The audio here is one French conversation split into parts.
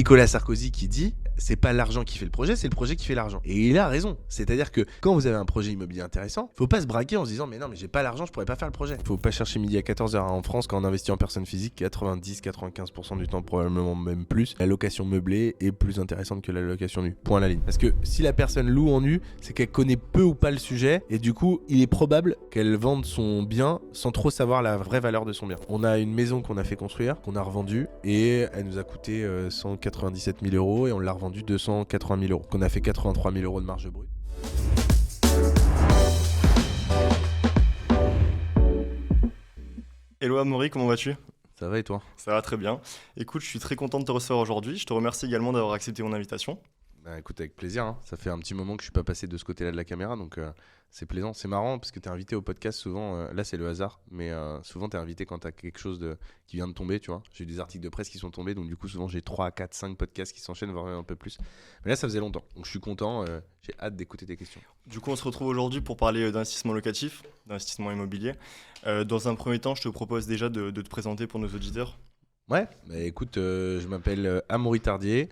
Nicolas Sarkozy qui dit c'est pas l'argent qui fait le projet, c'est le projet qui fait l'argent. Et il a raison. C'est-à-dire que quand vous avez un projet immobilier intéressant, faut pas se braquer en se disant mais non mais j'ai pas l'argent, je pourrais pas faire le projet. Faut pas chercher midi à 14h en France quand on investit en personne physique, 90-95% du temps, probablement même plus, la location meublée est plus intéressante que la location nue. Point à la ligne. Parce que si la personne loue en nu, c'est qu'elle connaît peu ou pas le sujet et du coup, il est probable qu'elle vende son bien sans trop savoir la vraie valeur de son bien. On a une maison qu'on a fait construire, qu'on a revendue et elle nous a coûté 197 000 € et on l'a revendue 280 000 €. Qu'on a fait 83 000 € de marge brute. Hello Amaury, comment vas-tu ? Ça va et toi ? Ça va très bien. Écoute, je suis très content de te recevoir aujourd'hui. Je te remercie également d'avoir accepté mon invitation. Bah écoute, avec plaisir, hein. Ça fait un petit moment que je suis pas passé de ce côté-là de la caméra, donc c'est plaisant. C'est marrant parce que t'es invité au podcast souvent, là c'est le hasard, mais souvent t'es invité quand t'as quelque chose qui vient de tomber, tu vois. J'ai eu des articles de presse qui sont tombés, donc du coup souvent j'ai 3, 4, 5 podcasts qui s'enchaînent, voire même un peu plus. Mais là ça faisait longtemps, donc je suis content, j'ai hâte d'écouter tes questions. Du coup, on se retrouve aujourd'hui pour parler d'investissement locatif, d'investissement immobilier. Dans un premier temps, je te propose déjà de te présenter pour nos auditeurs. Ouais, bah écoute, je m'appelle Amaury Tardier,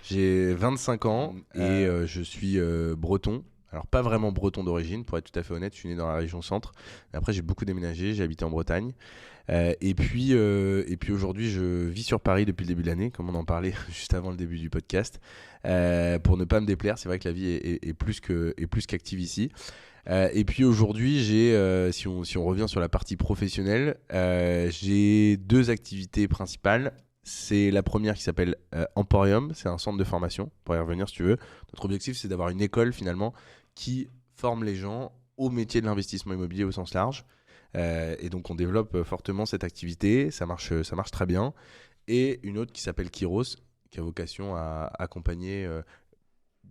j'ai 25 ans et je suis breton. Alors pas vraiment breton d'origine, pour être tout à fait honnête, je suis né dans la région centre. Mais après j'ai beaucoup déménagé, j'ai habité en Bretagne. Et puis aujourd'hui je vis sur Paris depuis le début de l'année, comme on en parlait juste avant le début du podcast. Pour ne pas me déplaire, c'est vrai que la vie est plus qu'active ici. Et puis aujourd'hui, si on revient sur la partie professionnelle, j'ai 2 activités principales. C'est la première qui s'appelle Emporium, c'est un centre de formation, pour y revenir si tu veux. Notre objectif, c'est d'avoir une école finalement qui forme les gens au métier de l'investissement immobilier au sens large. Et donc on développe fortement cette activité, ça marche très bien. Et une autre qui s'appelle Kairos, qui a vocation à accompagner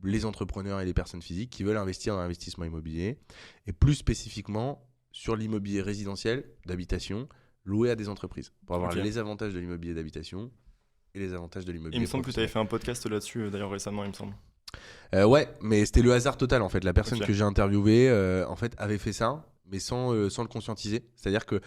les entrepreneurs et les personnes physiques qui veulent investir dans l'investissement immobilier et plus spécifiquement sur l'immobilier résidentiel d'habitation loué à des entreprises pour avoir les avantages de l'immobilier d'habitation et les avantages de l'immobilier. Il me semble que tu avais fait un podcast là-dessus d'ailleurs récemment, il me semble. Ouais, mais c'était le hasard total en fait. La personne que j'ai interviewée en fait avait fait ça, mais sans le conscientiser. C'est-à-dire que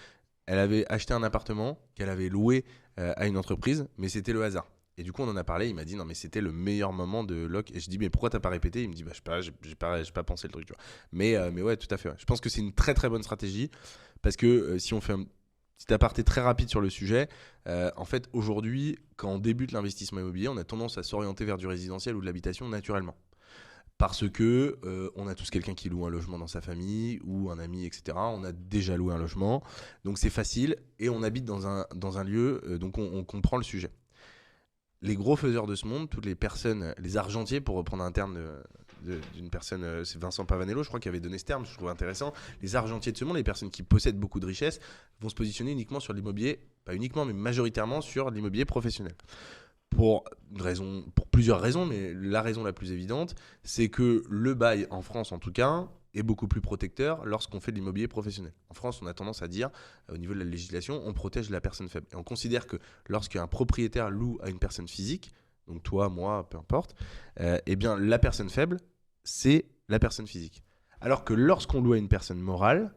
elle avait acheté un appartement qu'elle avait loué à une entreprise, mais c'était le hasard. Et du coup, on en a parlé. Il m'a dit non, mais c'était le meilleur moment de loc. Et je dis mais pourquoi t'as pas répété ? Il me dit bah je sais pas, j'ai pas pensé le truc. Tu vois. Mais ouais, tout à fait. Ouais. Je pense que c'est une très très bonne stratégie parce que si on fait un petit aparté très rapide sur le sujet, en fait aujourd'hui, quand on débute l'investissement immobilier, on a tendance à s'orienter vers du résidentiel ou de l'habitation naturellement. Parce que on a tous quelqu'un qui loue un logement dans sa famille ou un ami, etc. On a déjà loué un logement, donc c'est facile et on habite dans un lieu, donc on comprend le sujet. Les gros faiseurs de ce monde, toutes les personnes, les argentiers, pour reprendre un terme d'une personne, c'est Vincent Pavanello, je crois, qui avait donné ce terme, je trouve intéressant. Les argentiers de ce monde, les personnes qui possèdent beaucoup de richesses, vont se positionner uniquement sur l'immobilier, pas uniquement, mais majoritairement sur l'immobilier professionnel. Pour plusieurs raisons, mais la raison la plus évidente, c'est que le bail, en France en tout cas, est beaucoup plus protecteur lorsqu'on fait de l'immobilier professionnel. En France, on a tendance à dire, au niveau de la législation, on protège la personne faible. Et on considère que lorsqu'un propriétaire loue à une personne physique, donc toi, moi, peu importe, eh bien la personne faible, c'est la personne physique. Alors que lorsqu'on loue à une personne morale,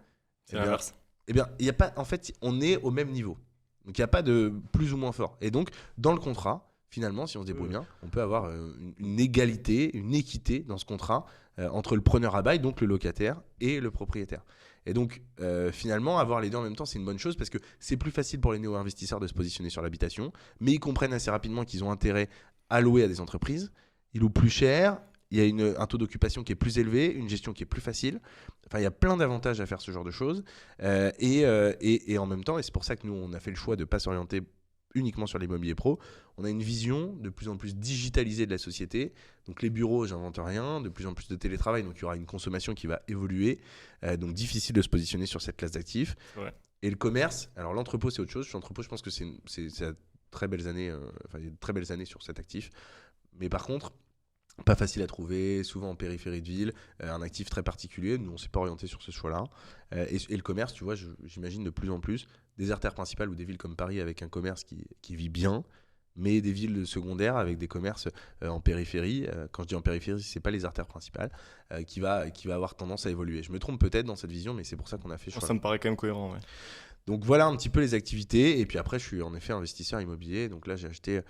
c'est l'inverse. Eh bien, il y a pas, en fait, on est au même niveau. Donc il n'y a pas de plus ou moins fort. Et donc, dans le contrat, finalement, si on se débrouille bien, on peut avoir une égalité, une équité dans ce contrat entre le preneur à bail, donc le locataire, et le propriétaire. Et donc, finalement, avoir les deux en même temps, c'est une bonne chose parce que c'est plus facile pour les néo-investisseurs de se positionner sur l'habitation, mais ils comprennent assez rapidement qu'ils ont intérêt à louer à des entreprises. Ils louent plus cher, il y a un taux d'occupation qui est plus élevé, une gestion qui est plus facile. Enfin, il y a plein d'avantages à faire ce genre de choses. Et en même temps, et c'est pour ça que nous, on a fait le choix de ne pas s'orienter uniquement sur l'immobilier pro, on a une vision de plus en plus digitalisée de la société. Donc les bureaux, j'invente rien, de plus en plus de télétravail, donc il y aura une consommation qui va évoluer. Donc difficile de se positionner sur cette classe d'actifs. Ouais. Et le commerce, alors l'entrepôt c'est autre chose. L'entrepôt, je pense que c'est très belles années, il y a de très belles années sur cet actif. Mais par contre, pas facile à trouver, souvent en périphérie de ville, un actif très particulier. Nous, on ne s'est pas orienté sur ce choix-là. Et le commerce, tu vois, j'imagine de plus en plus des artères principales ou des villes comme Paris avec un commerce qui vit bien, mais des villes secondaires avec des commerces en périphérie. Quand je dis en périphérie, c'est pas les artères principales, qui va avoir tendance à évoluer. Je me trompe peut-être dans cette vision, mais c'est pour ça qu'on a fait ce choix. Ça me paraît quand même cohérent, ouais. Donc voilà un petit peu les activités. Et puis après, je suis en effet investisseur immobilier. Donc là, j'ai acheté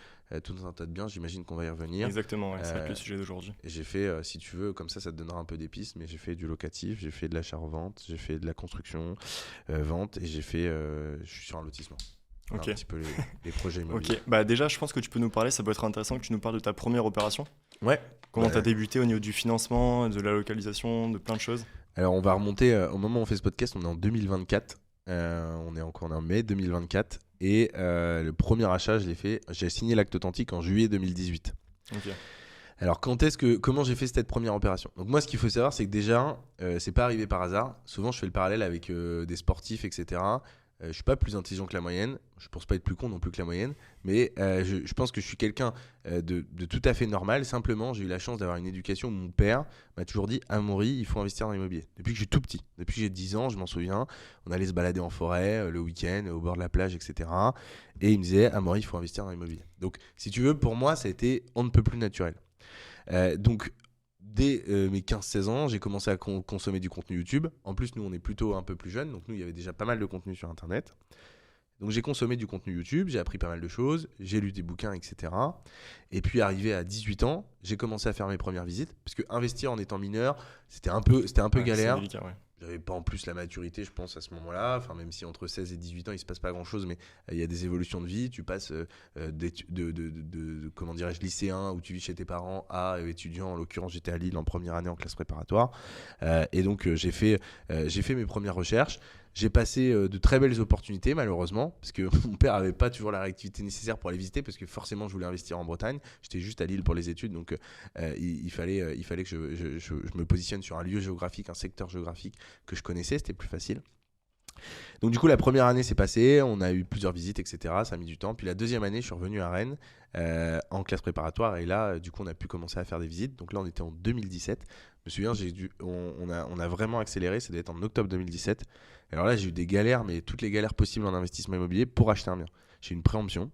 tout un tas de biens. J'imagine qu'on va y revenir. Exactement, ouais, ça va être le sujet d'aujourd'hui. Et j'ai fait, si tu veux, comme ça te donnera un peu des pistes, mais j'ai fait du locatif, j'ai fait de l'achat-revente, j'ai fait de la construction, vente, et je suis sur un lotissement. Voilà un petit peu les projets immobiliers. Ok, bah déjà, je pense que tu peux nous parler, ça peut être intéressant que tu nous parles de ta première opération. Ouais. Comment tu as débuté au niveau du financement, de la localisation, de plein de choses. Alors, on va remonter, au moment où on fait ce podcast, on est en 2024. On est encore en mai 2024. Et le premier achat, j'ai signé l'acte authentique en juillet 2018. Ok. Alors, comment j'ai fait cette première opération? Donc moi, ce qu'il faut savoir, c'est que déjà, c'est pas arrivé par hasard. Souvent, je fais le parallèle avec des sportifs, etc. Je suis pas plus intelligent que la moyenne. Je pense pas être plus con non plus que la moyenne. Mais je pense que je suis quelqu'un de tout à fait normal. Simplement, j'ai eu la chance d'avoir une éducation où mon père m'a toujours dit: Amaury, il faut investir dans l'immobilier. Depuis que je suis tout petit. Depuis que j'ai 10 ans, je m'en souviens. On allait se balader en forêt le week-end, au bord de la plage, etc. Et il me disait: Amaury, il faut investir dans l'immobilier. Donc, si tu veux, pour moi, ça a été on ne peut plus naturel. Donc, dès mes 15-16 ans, j'ai commencé à consommer du contenu YouTube. En plus, nous, on est plutôt un peu plus jeunes. Donc, nous, il y avait déjà pas mal de contenu sur Internet. Donc, j'ai consommé du contenu YouTube. J'ai appris pas mal de choses. J'ai lu des bouquins, etc. Et puis, arrivé à 18 ans, j'ai commencé à faire mes premières visites. Parce que investir en étant mineur, c'était un peu galère. C'est délicat, ouais. J'avais pas en plus la maturité, je pense, à ce moment-là. Enfin, même si entre 16 et 18 ans, il se passe pas grand-chose, mais il y a des évolutions de vie. Tu passes comment dirais-je, lycéen, où tu vis chez tes parents, à étudiant. En l'occurrence, j'étais à Lille en première année en classe préparatoire. Et donc, j'ai fait mes premières recherches. J'ai passé de très belles opportunités, malheureusement, parce que mon père n'avait pas toujours la réactivité nécessaire pour aller visiter, parce que forcément, je voulais investir en Bretagne. J'étais juste à Lille pour les études, donc il fallait que je me positionne sur un lieu géographique, un secteur géographique que je connaissais, c'était plus facile. Donc du coup, la première année s'est passée, on a eu plusieurs visites, etc. Ça a mis du temps. Puis la deuxième année, je suis revenu à Rennes en classe préparatoire, et là, du coup, on a pu commencer à faire des visites. Donc là, on était en 2017. Je me souviens, on a vraiment accéléré, ça devait être en octobre 2017. Alors là, j'ai eu des galères, mais toutes les galères possibles en investissement immobilier pour acheter un bien. J'ai une préemption.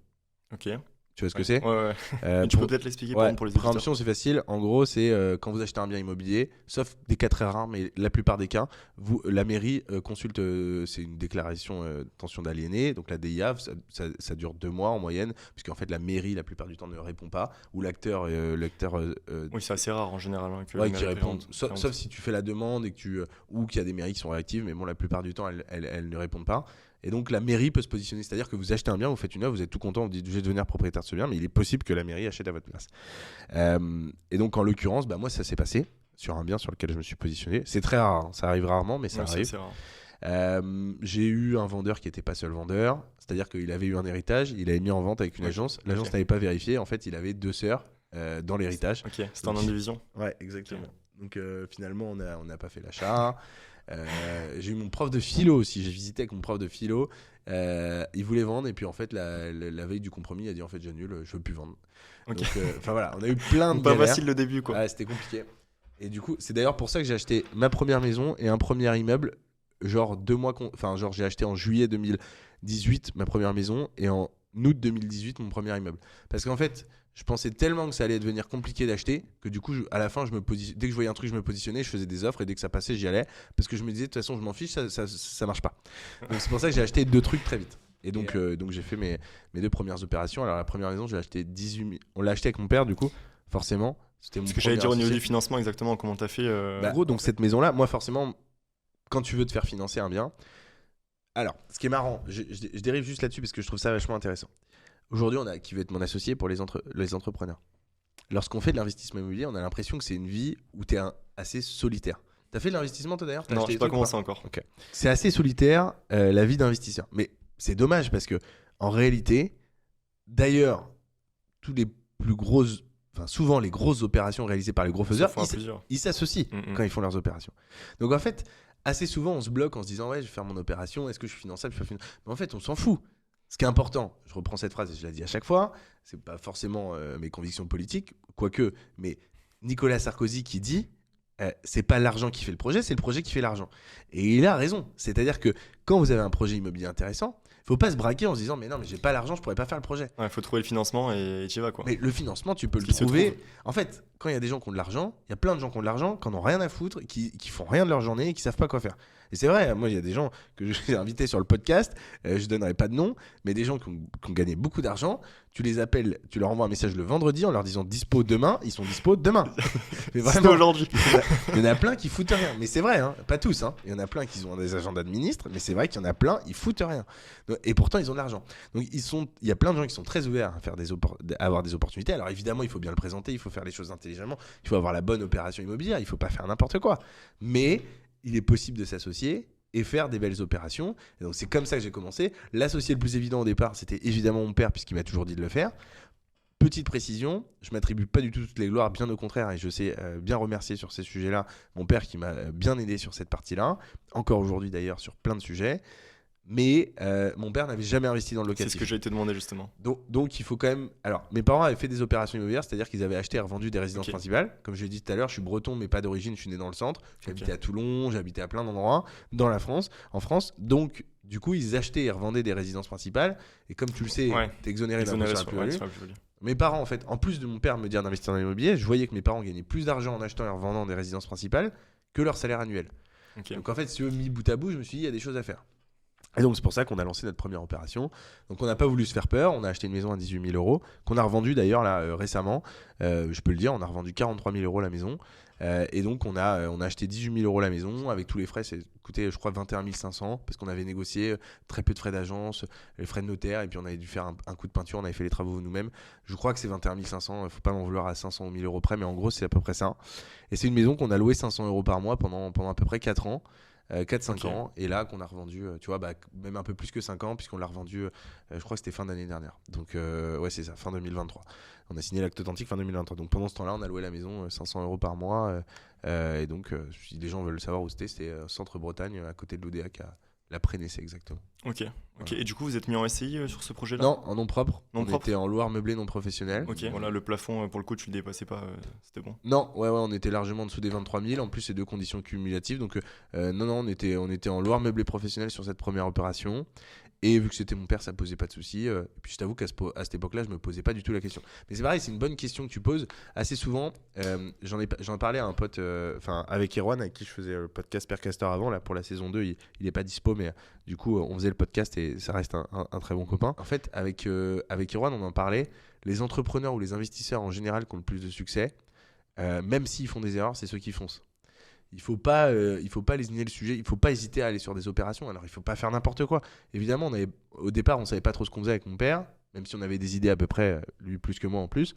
Ok. Tu vois ce que c'est? Ouais. Tu peux peut-être l'expliquer pour les auditeurs. Préemption, c'est facile. En gros, c'est quand vous achetez un bien immobilier, sauf des cas très rares, mais la plupart des cas, la mairie consulte, c'est une déclaration d'intention d'aliéner, donc la DIA, ça dure 2 mois en moyenne, puisqu'en fait la mairie, la plupart du temps, ne répond pas, ou l'acteur oui, c'est assez rare en général que qui répondent, sauf si tu fais la demande et ou qu'il y a des mairies qui sont réactives, mais bon, la plupart du temps, elles ne répondent pas. Et donc la mairie peut se positionner, c'est-à-dire que vous achetez un bien, vous faites une œuvre, vous êtes tout content, vous dites je vais devenir propriétaire de ce bien, mais il est possible que la mairie achète à votre place. Et donc en l'occurrence, moi ça s'est passé sur un bien sur lequel je me suis positionné. C'est très rare, hein, ça arrive rarement, mais ça arrive. C'est rare. J'ai eu un vendeur qui n'était pas seul vendeur, c'est-à-dire qu'il avait eu un héritage, il avait mis en vente avec une agence, l'agence n'avait pas vérifié, en fait il avait 2 sœurs dans l'héritage. Ok, c'était en indivision. Ouais, exactement. Donc finalement on n'a pas fait l'achat. J'ai eu mon prof de philo aussi, j'ai visité avec mon prof de philo, il voulait vendre et puis en fait la veille du compromis il a dit en fait j'annule, je veux plus vendre. Okay. Donc enfin voilà, on a eu plein de pas galères. Facile le début quoi. C'était compliqué. Et du coup c'est d'ailleurs pour ça que j'ai acheté ma première maison et un premier immeuble genre 2 mois, genre j'ai acheté en juillet 2018 ma première maison et en août 2018 mon premier immeuble. Parce qu'en fait je pensais tellement que ça allait devenir compliqué d'acheter que du coup, à la fin, dès que je voyais un truc, je me positionnais, je faisais des offres et dès que ça passait, j'y allais parce que je me disais de toute façon, je m'en fiche, ça marche pas. Donc c'est pour ça que j'ai acheté 2 trucs très vite. Et donc j'ai fait mes 2 premières opérations. Alors la première maison, j'ai acheté 18 000. On l'a acheté avec mon père du coup, forcément. C'était ce que j'allais dire au niveau du financement exactement, comment t'as fait En gros, donc cette maison-là, moi forcément, quand tu veux te faire financer un bien. Alors, ce qui est marrant, je dérive juste là-dessus parce que je trouve ça vachement intéressant. Aujourd'hui, qui veut être mon associé pour les entrepreneurs. Lorsqu'on fait de l'investissement immobilier, on a l'impression que c'est une vie où tu es assez solitaire. Tu as fait de l'investissement toi d'ailleurs? Non, je n'ai pas commencé encore. Okay. C'est assez solitaire la vie d'investisseur. Mais c'est dommage parce que en réalité, d'ailleurs, souvent les grosses opérations réalisées par les gros faiseurs, ils s'associent quand ils font leurs opérations. Donc en fait, assez souvent, on se bloque en se disant ouais, je vais faire mon opération, est-ce que je suis finançable, Mais en fait, on s'en fout. Ce qui est important, je reprends cette phrase et je la dis à chaque fois, c'est pas forcément mes convictions politiques, quoique, mais Nicolas Sarkozy qui dit c'est pas l'argent qui fait le projet, c'est le projet qui fait l'argent. Et il a raison. C'est-à-dire que quand vous avez un projet immobilier intéressant, faut pas se braquer en se disant mais non mais j'ai pas l'argent, je pourrais pas faire le projet. Il faut trouver le financement et tu y vas quoi. Mais le financement tu peux le trouver. En fait, quand il y a des gens qui ont de l'argent, il y a plein de gens qui ont de l'argent, qui n'en ont rien à foutre, qui font rien de leur journée et qui savent pas quoi faire. Et c'est vrai, moi il y a des gens que j'ai invités sur le podcast, je donnerai pas de nom, mais des gens qui ont gagné beaucoup d'argent, tu les appelles, tu leur envoies un message le vendredi en leur disant dispo demain, ils sont dispo demain. Mais C'est aujourd'hui. Il y en a plein qui foutent rien, mais c'est vrai, hein, pas tous, hein. Il y en a plein qui ont des agendas de ministres, mais c'est vrai qu'il y en a plein, ils foutent rien. Et pourtant ils ont de l'argent. Donc il y a plein de gens qui sont très ouverts à, à avoir des opportunités. Alors évidemment il faut bien le présenter, il faut faire les choses intelligemment, il faut avoir la bonne opération immobilière, il faut pas faire n'importe quoi. Mais il est possible de s'associer et faire des belles opérations. Et donc c'est comme ça que j'ai commencé. L'associé le plus évident au départ, c'était évidemment mon père, puisqu'il m'a toujours dit de le faire. Petite précision, je m'attribue pas du tout toutes les gloires, bien au contraire, et je sais bien remercier sur ces sujets-là mon père qui m'a bien aidé sur cette partie-là, encore aujourd'hui d'ailleurs sur plein de sujets. Mais mon père n'avait jamais investi dans le locatif. C'est ce que j'ai été demandé justement. Donc il faut quand même... Alors mes parents avaient fait des opérations immobilières, c'est-à-dire qu'ils avaient acheté et revendu des résidences principales. Comme je l'ai dit tout à l'heure, je suis breton mais pas d'origine, je suis né dans le centre. J'ai habité à Toulon, j'ai habité à plein d'endroits en France. Donc du coup ils achetaient et revendaient des résidences principales. Et comme tu le sais, t'es exonéré d'impôt sur la plus-value. Mes parents en fait, en plus de mon père me dire d'investir dans l'immobilier, je voyais que mes parents gagnaient plus d'argent en achetant et en revendant des résidences principales que leur salaire annuel. Donc en fait si eux mis bout à bout, je me suis dit il y a des choses à faire. Et donc c'est pour ça qu'on a lancé notre première opération. Donc on n'a pas voulu se faire peur, on a acheté une maison à 18 000 euros, qu'on a revendue d'ailleurs là récemment, je peux le dire, on a revendu 43 000 euros la maison. Et donc on a acheté 18 000 euros la maison, avec tous les frais, c'est coûté je crois 21 500, parce qu'on avait négocié très peu de frais d'agence, les frais de notaire, et puis on avait dû faire un coup de peinture, on avait fait les travaux nous-mêmes. Je crois que c'est 21 500, faut pas m'en vouloir à 500 ou 1000 euros près, mais en gros c'est à peu près ça. Et c'est une maison qu'on a louée 500 euros par mois pendant à peu près 4 ans. 4-5 ans, et là qu'on a revendu, tu vois, même un peu plus que 5 ans, puisqu'on l'a revendu, je crois que c'était fin d'année dernière. Donc, ouais, c'est ça, fin 2023. On a signé l'acte authentique fin 2023. Donc, pendant ce temps-là, on a loué la maison 500 euros par mois. Et donc, si les gens veulent savoir où c'était Centre-Bretagne, à côté de l'ODEAC, à la Prénessé exactement. Ok. Et du coup, vous êtes mis en SCI sur ce projet-là ? Non, en nom propre. On était en loueur meublé non professionnel. Ok, voilà, le plafond, pour le coup, tu le dépassais pas, c'était bon. Non, ouais, on était largement en dessous des 23 000. En plus, c'est 2 conditions cumulatives. Donc, non, on était en loueur meublé professionnel sur cette première opération. Et vu que c'était mon père, ça posait pas de soucis. Et puis je t'avoue qu'à cette époque-là, je me posais pas du tout la question. Mais c'est pareil, c'est une bonne question que tu poses. Assez souvent, j'en ai parlé à un pote, avec Erwan, avec qui je faisais le podcast Père Castor avant, là, pour la saison 2. Il est pas dispo, mais du coup, on faisait le podcast et ça reste un très bon copain. En fait, avec Erwan, on en parlait. Les entrepreneurs ou les investisseurs en général qui ont le plus de succès, même s'ils font des erreurs, c'est ceux qui foncent. Il faut pas lésigner le sujet, il faut pas hésiter à aller sur des opérations. Alors il faut pas faire n'importe quoi. Évidemment, au départ, on savait pas trop ce qu'on faisait avec mon père, même si on avait des idées à peu près, lui plus que moi en plus.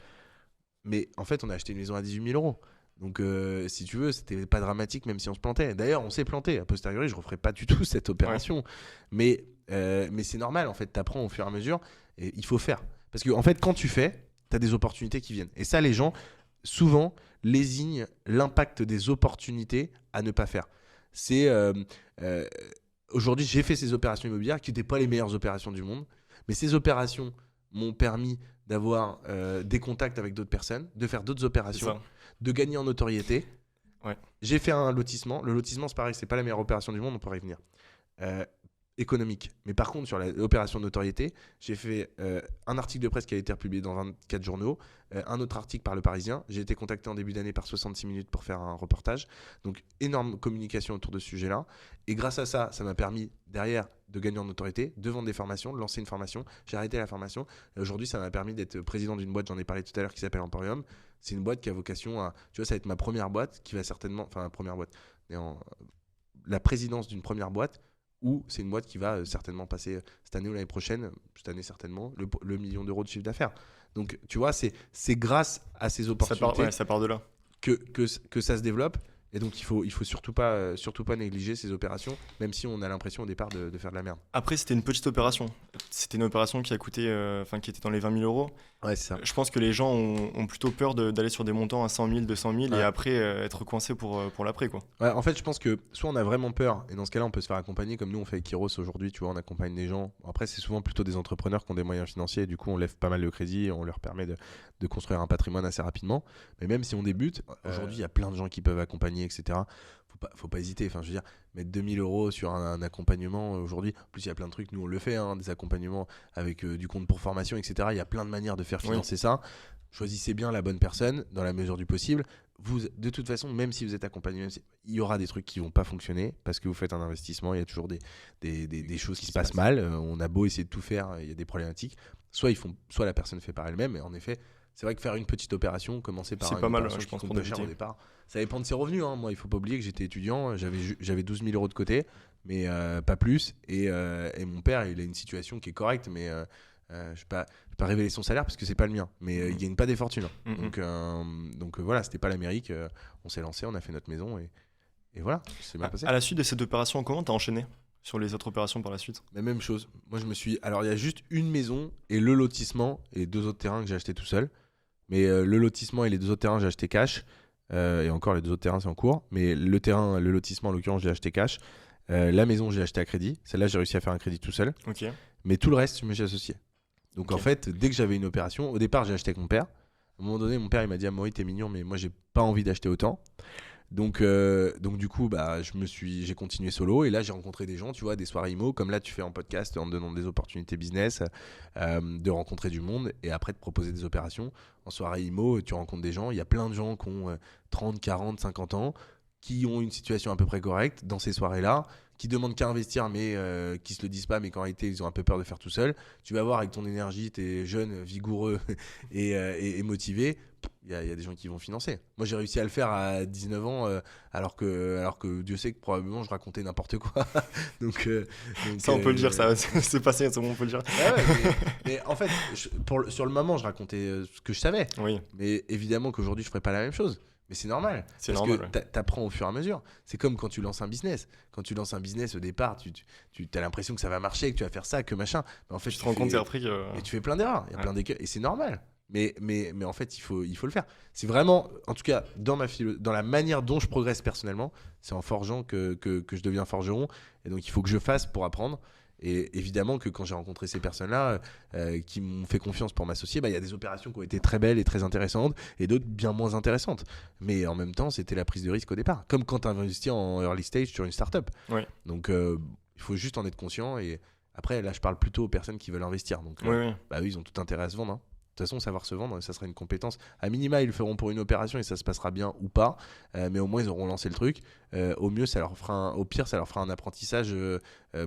Mais en fait, on a acheté une maison à 18 000 euros. Donc si tu veux, c'était pas dramatique même si on se plantait. D'ailleurs, on s'est planté. A posteriori, je referai pas du tout cette opération. Ouais. Mais c'est normal, en fait, t'apprends au fur et à mesure et il faut faire. Parce que en fait, quand tu fais, t'as des opportunités qui viennent. Et ça, les gens, souvent, lésignent l'impact des opportunités à ne pas faire. C'est aujourd'hui, j'ai fait ces opérations immobilières qui n'étaient pas les meilleures opérations du monde, mais ces opérations m'ont permis d'avoir des contacts avec d'autres personnes, de faire d'autres opérations, de gagner en notoriété. Ouais. J'ai fait un lotissement. Le lotissement, c'est pareil, c'est pas la meilleure opération du monde, on pourrait y venir. Économique. Mais par contre, sur l'opération de notoriété, j'ai fait un article de presse qui a été republié dans 24 journaux, un autre article par Le Parisien. J'ai été contacté en début d'année par 66 minutes pour faire un reportage. Donc, énorme communication autour de ce sujet-là. Et grâce à ça, ça m'a permis derrière de gagner en notoriété, de vendre des formations, de lancer une formation. J'ai arrêté la formation. Et aujourd'hui, ça m'a permis d'être président d'une boîte, j'en ai parlé tout à l'heure, qui s'appelle Emporium. C'est une boîte qui a vocation à... Tu vois, ça va être ma première boîte qui va certainement... Enfin, ma première boîte. La présidence d'une première boîte où c'est une boîte qui va certainement passer cette année ou l'année prochaine, cette année certainement, le million d'euros de chiffre d'affaires. Donc, tu vois, c'est grâce à ces opportunités ça part de là. Que ça se développe. Et donc, il faut surtout pas négliger ces opérations, même si on a l'impression au départ de faire de la merde. Après, c'était une petite opération. C'était une opération qui a coûté, qui était dans les 20 000 euros. Ouais, c'est ça. Je pense que les gens ont plutôt peur d'aller sur des montants à 100 000, 200 000 et après être coincé pour l'après, quoi. Ouais, en fait, je pense que soit on a vraiment peur, et dans ce cas-là, on peut se faire accompagner, comme nous on fait avec Kairos aujourd'hui, tu vois, on accompagne des gens. Après, c'est souvent plutôt des entrepreneurs qui ont des moyens financiers, et du coup, on lève pas mal de crédit, et on leur permet de construire un patrimoine assez rapidement. Mais même si on débute, aujourd'hui, il y a plein de gens qui peuvent accompagner, etc. faut pas hésiter. Enfin, je veux dire, mettre 2000 euros sur un accompagnement aujourd'hui. En plus, il y a plein de trucs, nous on le fait, hein, des accompagnements avec du compte pour formation, etc. Il y a plein de manières de faire financer ça. Choisissez bien la bonne personne dans la mesure du possible. Vous, de toute façon, même si vous êtes accompagné, il y aura des trucs qui vont pas fonctionner parce que vous faites un investissement. Il y a toujours des choses qui se passent mal. On a beau essayer de tout faire, il y a des problématiques. Soit la personne fait par elle-même. Et en effet, c'est vrai que faire une petite opération, commencer par une opération qui coûte pas cher au départ, ça dépend de ses revenus. Hein. Moi, il faut pas oublier que j'étais étudiant, j'avais 12 000 euros de côté, mais pas plus. Et mon père, il a une situation qui est correcte, mais je ne vais pas révéler son salaire parce que c'est pas le mien, mais il gagne pas des fortunes. Donc voilà, c'était pas l'Amérique. On s'est lancé, on a fait notre maison et voilà, c'est bien passé. À la suite de cette opération, comment t'as enchaîné sur les autres opérations par la suite? La même chose. Moi, alors, il y a juste une maison et le lotissement et 2 autres terrains que j'ai acheté tout seul. Mais le lotissement et les 2 autres terrains, j'ai acheté cash. Et encore, les 2 autres terrains, c'est en cours. Mais le lotissement, en l'occurrence, j'ai acheté cash. La maison, j'ai acheté à crédit. Celle-là, j'ai réussi à faire un crédit tout seul. Okay. Mais tout le reste, je me suis associé. Donc en fait, dès que j'avais une opération, au départ, j'ai acheté avec mon père. À un moment donné, mon père, il m'a dit Amaury, t'es mignon, mais moi, j'ai pas envie d'acheter autant. Donc du coup, j'ai continué solo et là j'ai rencontré des gens, tu vois, des soirées IMO comme là tu fais en podcast en donnant des opportunités business, de rencontrer du monde et après de proposer des opérations. En soirée IMO, tu rencontres des gens, il y a plein de gens qui ont 30, 40, 50 ans qui ont une situation à peu près correcte dans ces soirées-là, qui demandent qu'à investir mais qui se le disent pas, mais qu'en réalité ils ont un peu peur de faire tout seul. Tu vas voir avec ton énergie, t'es jeune, vigoureux et motivé. Il y a des gens qui vont financer. Moi, j'ai réussi à le faire à 19 ans, alors que Dieu sait que probablement je racontais n'importe quoi. donc, ça, on peut le dire, ça c'est passé, ça, on peut le dire. Mais en fait, sur le moment, je racontais ce que je savais. Oui. Mais évidemment qu'aujourd'hui, je ne ferais pas la même chose. Mais c'est normal. Parce que tu apprends au fur et à mesure. C'est comme quand tu lances un business. Quand tu lances un business, au départ, tu as l'impression que ça va marcher, que tu vas faire ça, que machin. Mais en fait, tu te rends compte après et tu fais plein d'erreurs. Il y a plein d'écueils. Et c'est normal. Mais en fait, il faut le faire. C'est vraiment, en tout cas, dans la manière dont je progresse personnellement, c'est en forgeant que je deviens forgeron. Et donc, il faut que je fasse pour apprendre. Et évidemment que quand j'ai rencontré ces personnes-là qui m'ont fait confiance pour m'associer, il y a des opérations qui ont été très belles et très intéressantes et d'autres bien moins intéressantes. Mais en même temps, c'était la prise de risque au départ. Comme quand tu investis en early stage sur une startup. Oui. Donc, il faut juste en être conscient. Et après, là, je parle plutôt aux personnes qui veulent investir. Donc, oui. Eux, ils ont tout intérêt à se vendre. Hein. De toute façon, savoir se vendre, ça sera une compétence. À minima, ils le feront pour une opération et ça se passera bien ou pas. Mais au moins, ils auront lancé le truc. Au pire, ça leur fera un apprentissage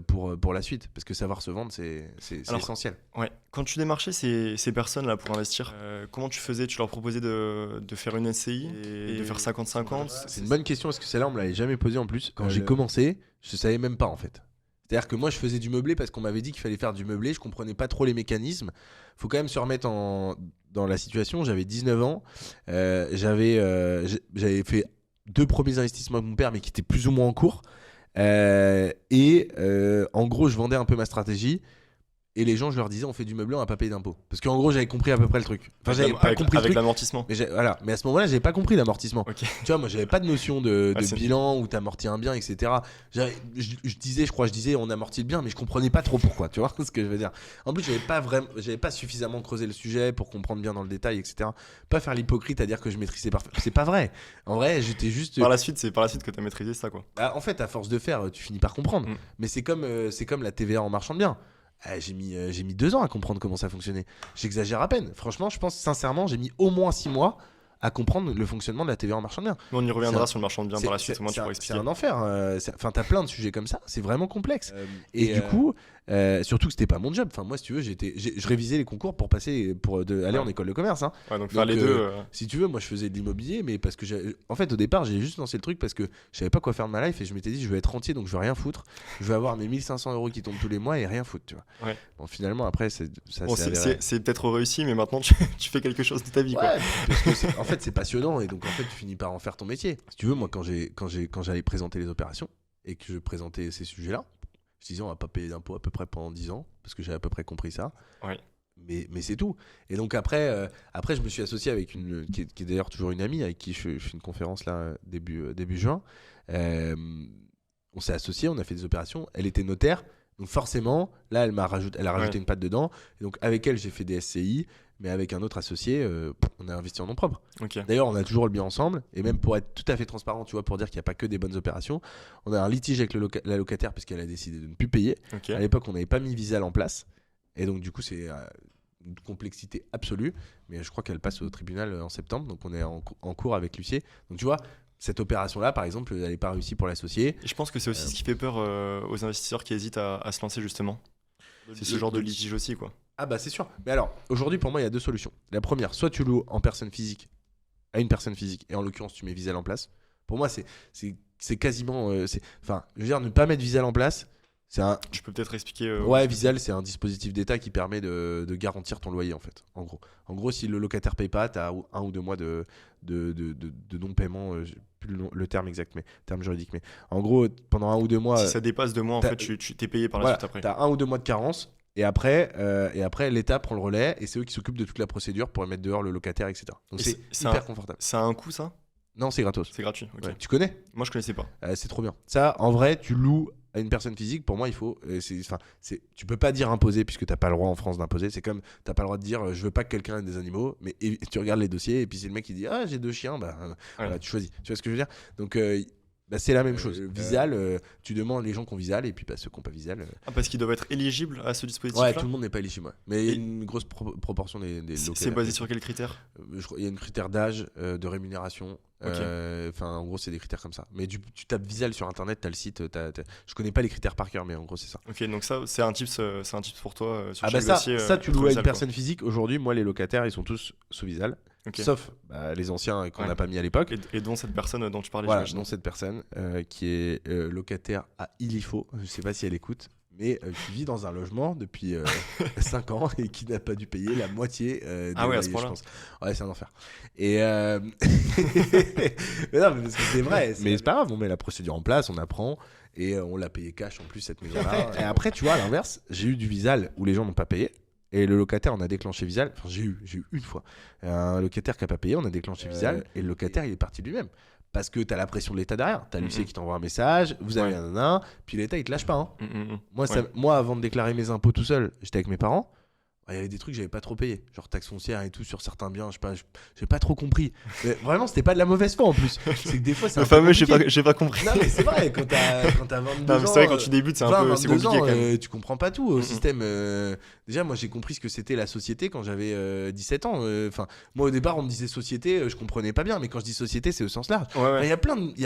pour la suite. Parce que savoir se vendre, c'est essentiel. Ouais. Quand tu démarchais ces personnes-là pour investir, comment tu faisais? Tu leur proposais de faire une SCI et de faire 50-50? C'est une bonne question parce que celle-là, on me l'avait jamais posée en plus. Quand j'ai commencé, je savais même pas en fait. C'est-à-dire que moi, je faisais du meublé parce qu'on m'avait dit qu'il fallait faire du meublé. Je comprenais pas trop les mécanismes. Faut quand même se remettre dans la situation. J'avais 19 ans. J'avais fait 2 premiers investissements avec mon père, mais qui étaient plus ou moins en cours. En gros, je vendais un peu ma stratégie. Et les gens, je leur disais, on fait du meublé, on va pas payer d'impôts. Parce qu'en gros, j'avais compris à peu près le truc. Enfin, j'avais pas compris avec l'amortissement. Mais mais à ce moment-là, j'avais pas compris l'amortissement. Okay. Tu vois, moi, j'avais pas de notion de bilan où t'amortis un bien, etc. Je disais, on amortit le bien, mais je comprenais pas trop pourquoi. Tu vois ce que je veux dire. En plus, j'avais pas suffisamment creusé le sujet pour comprendre bien dans le détail, etc. Pas faire l'hypocrite à dire que je maîtrisais parfaitement. C'est pas vrai. En vrai, j'étais juste. C'est par la suite que t'as maîtrisé ça, quoi. En fait, à force de faire, tu finis par comprendre. Mais c'est comme la TVA en marchand de biens. J'ai mis 2 ans à comprendre comment ça fonctionnait. J'exagère à peine. Franchement, je pense sincèrement, j'ai mis au moins 6 mois à comprendre le fonctionnement de la TVA en marchand de biens. On y reviendra sur le marchand de biens par la suite. C'est un enfer. Enfin, t'as plein de sujets comme ça. C'est vraiment complexe. Du coup, surtout que c'était pas mon job. Enfin, moi, si tu veux, je révisais les concours pour aller en école de commerce. Hein. Ouais, donc faire les deux. Si tu veux, moi, je faisais de l'immobilier, mais parce que en fait, au départ, j'ai juste lancé le truc parce que je savais pas quoi faire de ma life et je m'étais dit, je veux être rentier, donc je veux rien foutre. Je veux avoir mes 1500 € qui tombent tous les mois et rien foutre, tu vois. Ouais. Bon, finalement, après, c'est peut-être réussi, mais maintenant, tu fais quelque chose de ta vie, quoi. Parce que en fait, c'est passionnant et donc en fait, tu finis par en faire ton métier. Si tu veux, moi, quand j'allais présenter les opérations et que je présentais ces sujets-là, je disais on va pas payer d'impôts à peu près pendant 10 ans parce que j'avais à peu près compris ça. Ouais. Mais c'est tout. Et donc après je me suis associé avec une qui est d'ailleurs toujours une amie avec qui je fais une conférence là début juin. On s'est associé, on a fait des opérations. Elle était notaire, Donc forcément, là, elle a rajouté Ouais. une patte dedans. Et donc avec elle, j'ai fait des SCI, mais avec un autre associé, on a investi en nom propre. Ok. D'ailleurs, on a toujours le bien ensemble. Et même pour être tout à fait transparent, tu vois, pour dire qu'il n'y a pas que des bonnes opérations, on a un litige avec la locataire parce qu'elle a décidé de ne plus payer. Ok. À l'époque, on n'avait pas mis Visal en place. Et donc, du coup, c'est une complexité absolue. Mais je crois qu'elle passe au tribunal en septembre. Donc, on est en cours avec l'huissier. Donc, tu vois, cette opération-là, par exemple, elle n'est pas réussie pour l'associé. Et je pense que c'est aussi ce qui fait peur aux investisseurs qui hésitent à se lancer justement. C'est ce genre de litige aussi, quoi. Ah bah c'est sûr. Mais alors, aujourd'hui, pour moi, il y a deux solutions. La première, soit tu loues en personne physique à une personne physique, et en l'occurrence, tu mets Visal en place. Pour moi, c'est quasiment... Enfin, je veux dire, ne pas mettre Visal en place, c'est un... Tu peux peut-être expliquer. Ouais, Visal, c'est un dispositif d'État qui permet de garantir ton loyer, en fait, en gros. En gros, si le locataire paye pas, tu as 1 ou 2 mois de non-paiement, j'ai plus le terme exact, mais terme juridique. Mais en gros, pendant 1 ou 2 mois... Si ça dépasse 2 mois, en fait, tu t'es payé par la voilà, suite après. tu as 1 ou 2 mois de carence. Et après, l'État prend le relais et c'est eux qui s'occupent de toute la procédure pour mettre dehors le locataire, etc. Donc Et c'est hyper confortable. Ça a un coût, ça? Non, c'est gratos. C'est gratuit, ok. Ouais. Tu connais? Moi, je connaissais pas. C'est trop bien. Ça, en vrai, tu loues à une personne physique. Pour moi, il faut. Tu peux pas dire imposer puisque t'as pas le droit en France d'imposer. C'est comme t'as pas le droit de dire je veux pas que quelqu'un ait des animaux. Mais tu regardes les dossiers et puis c'est le mec qui dit ah j'ai 2 chiens. Voilà, tu choisis. Tu vois ce que je veux dire? Donc c'est la même chose. Visal, tu demandes les gens qui ont Visal et puis ceux qui n'ont pas Visal. Ah, parce qu'ils doivent être éligibles à ce dispositif-là? Ouais, tout le monde n'est pas éligible. Ouais. Mais il y a une grosse proportion des locataires. C'est basé sur quels critères? Il y a un critère d'âge, de rémunération. En gros, c'est des critères comme ça. Mais tu tapes Visal sur internet, tu as le site. Je connais pas les critères par cœur, mais en gros, c'est ça. Ok, donc ça, c'est un tips pour toi sur Ah chaque bah dossier. ça tu loues à une Visal, personne physique. Aujourd'hui, moi, les locataires, ils sont tous sous Visal. Okay. Sauf les anciens qu'on n'a pas mis à l'époque. Et dont cette personne dont tu parlais. Voilà, dont cette personne qui est locataire à Ilifo. Je sais pas si elle écoute, mais qui vit dans un logement depuis 5 ans et qui n'a pas dû payer la moitié des loyers, je pense. Ouais, c'est un enfer. Et mais non, mais parce que c'est vrai. Mais c'est pas grave, on met la procédure en place, on apprend. Et on l'a payé cash en plus cette maison-là. Et après, tu vois, à l'inverse, j'ai eu du Visal où les gens n'ont pas payé. Et le locataire, on a déclenché Visal. Enfin, j'ai eu une fois un locataire qui n'a pas payé, on a déclenché Visal. Et le locataire, il est parti de lui-même. Parce que tu as la pression de l'État derrière. Tu as l'huissier qui t'envoie un message, vous avez un puis l'État, il te lâche pas. Hein. Moi, avant de déclarer mes impôts tout seul, j'étais avec mes parents. Il y avait des trucs que j'avais pas trop payé, genre taxe foncière et tout sur certains biens, j'ai pas trop compris. Mais vraiment, c'était pas de la mauvaise foi en plus. C'est que des fois, c'est le fameux j'ai pas compris. Non, mais c'est vrai, quand t'as 22 ans. C'est vrai, quand tu débutes, c'est un peu compliqué quand même. Tu comprends pas tout au système. Déjà, moi, j'ai compris ce que c'était la société quand j'avais 17 ans. Enfin, moi, au départ, on me disait société, je comprenais pas bien, mais quand je dis société, c'est au sens large. Il y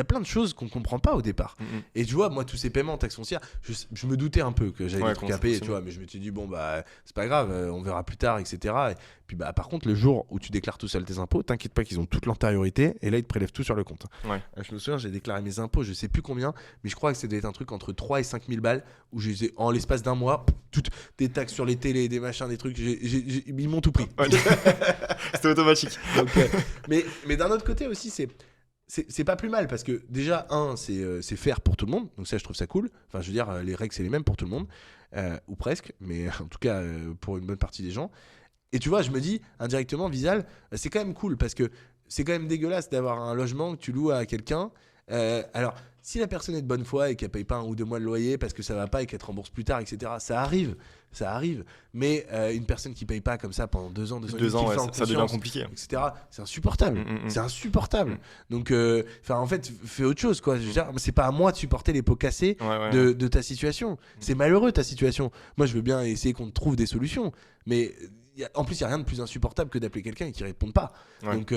a plein de choses qu'on comprend pas au départ. Et tu vois, moi, tous ces paiements, taxe foncière, je me doutais un peu que j'avais des trucs à payer, tu vois, mais je me suis dit, bon, bah, c'est pas grave. On verra plus tard, etc. Et puis par contre, le jour où tu déclares tout seul tes impôts, t'inquiète pas qu'ils ont toute l'antériorité et là ils te prélèvent tout sur le compte. Je me souviens, j'ai déclaré mes impôts, je sais plus combien, mais je crois que ça devait être un truc entre 3 et 5 000 balles où j'ai en l'espace d'un mois, toutes des taxes sur les télés, des machins, des trucs, ils m'ont tout pris. C'était automatique. Donc, mais d'un autre côté aussi, c'est pas plus mal parce que déjà, c'est faire pour tout le monde, donc ça je trouve ça cool. Enfin, je veux dire, les règles c'est les mêmes pour tout le monde. Ou presque, mais en tout cas pour une bonne partie des gens. Et tu vois, je me dis indirectement, Visal, c'est quand même cool parce que c'est quand même dégueulasse d'avoir un logement que tu loues à quelqu'un. Alors, si la personne est de bonne foi et qu'elle paye pas 1 ou 2 mois de loyer parce que ça va pas et qu'elle te rembourse plus tard, etc., ça arrive. Mais une personne qui paye pas comme ça pendant 2 ans, 2 ans, ça devient compliqué, etc., c'est insupportable. C'est insupportable. Donc, en fait, fais autre chose, quoi. Je veux dire, c'est pas à moi de supporter les pots cassés de ta situation. C'est malheureux ta situation. Moi, je veux bien essayer qu'on te trouve des solutions, mais en plus, il n'y a rien de plus insupportable que d'appeler quelqu'un et qu'il ne réponde pas. Donc,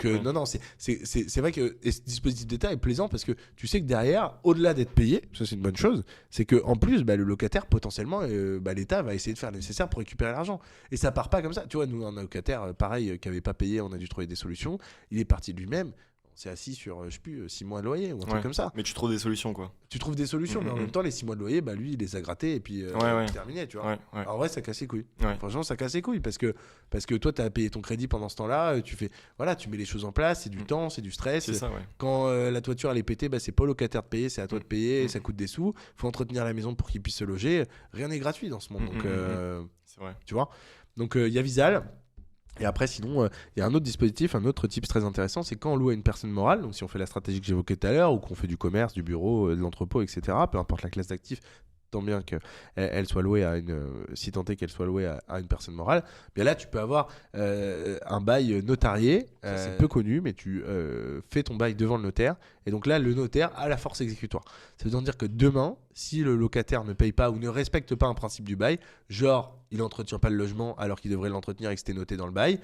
non, c'est vrai que ce dispositif d'État est plaisant parce que tu sais que derrière, au-delà d'être payé, ça c'est une bonne chose, c'est qu'en plus, le locataire, potentiellement, l'État va essayer de faire le nécessaire pour récupérer l'argent. Et ça part pas comme ça. Tu vois, nous, un locataire, pareil, qui n'avait pas payé, on a dû trouver des solutions. Il est parti de lui-même. C'est assis sur, je sais plus, 6 mois de loyer ou un truc comme ça. Mais tu trouves des solutions, quoi. Tu trouves des solutions, mais en même temps, les 6 mois de loyer, lui, il les a grattés et puis terminé, tu vois. En vrai, ça casse les couilles. Franchement, ça casse les couilles parce que toi, tu as payé ton crédit pendant ce temps-là, tu mets les choses en place, c'est du temps, c'est du stress. C'est ça, Quand la toiture, elle est pétée, c'est pas au locataire de payer, c'est à toi de payer, ça coûte des sous. Faut entretenir la maison pour qu'il puisse se loger. Rien n'est gratuit dans ce monde. Donc, c'est vrai. Tu vois. Donc, il y a Visal. Et après, sinon, il y a un autre dispositif, un autre type très intéressant, c'est quand on loue à une personne morale, donc si on fait la stratégie que j'évoquais tout à l'heure, ou qu'on fait du commerce, du bureau, de l'entrepôt, etc., peu importe la classe d'actifs, tant bien qu'elle soit louée à si tant est qu'elle soit louée à une personne morale, bien là tu peux avoir un bail notarié, c'est peu connu, mais tu fais ton bail devant le notaire, et donc là le notaire a la force exécutoire. Ça veut dire que demain, si le locataire ne paye pas ou ne respecte pas un principe du bail, genre il n'entretient pas le logement alors qu'il devrait l'entretenir et que c'était noté dans le bail,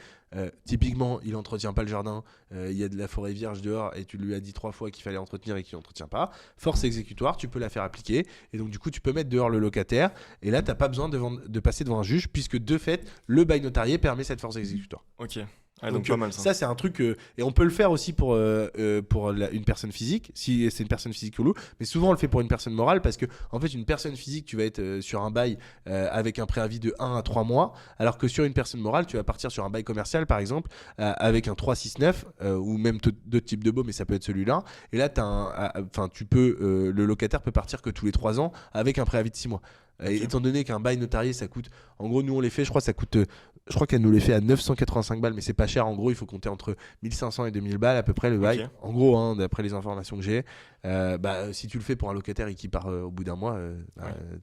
typiquement il n'entretient pas le jardin, il y a de la forêt vierge dehors et tu lui as dit 3 fois qu'il fallait entretenir et qu'il n'entretient pas, force exécutoire, tu peux la faire appliquer, et donc du coup tu peux mettre dehors le locataire, et là tu n'as pas besoin de passer devant un juge, puisque de fait le bail notarié permet cette force exécutoire. Ok. Ah, donc pas mal ça. Ça c'est un truc et on peut le faire aussi pour une personne physique, si c'est une personne physique qui loue, mais souvent on le fait pour une personne morale, parce que en fait une personne physique tu vas être sur un bail avec un préavis de 1 à 3 mois, alors que sur une personne morale tu vas partir sur un bail commercial par exemple avec un 369 ou même d'autres types de baux, mais ça peut être celui-là, et là le locataire peut partir que tous les 3 ans avec un préavis de 6 mois. Okay. Étant donné qu'un bail notarié ça coûte, en gros nous on les fait, je crois qu'elle nous les fait à 985 balles, mais c'est pas cher. En gros il faut compter entre 1500 et 2000 balles à peu près le bail. Okay. En gros d'après les informations que j'ai, si tu le fais pour un locataire et qui part au bout d'un mois,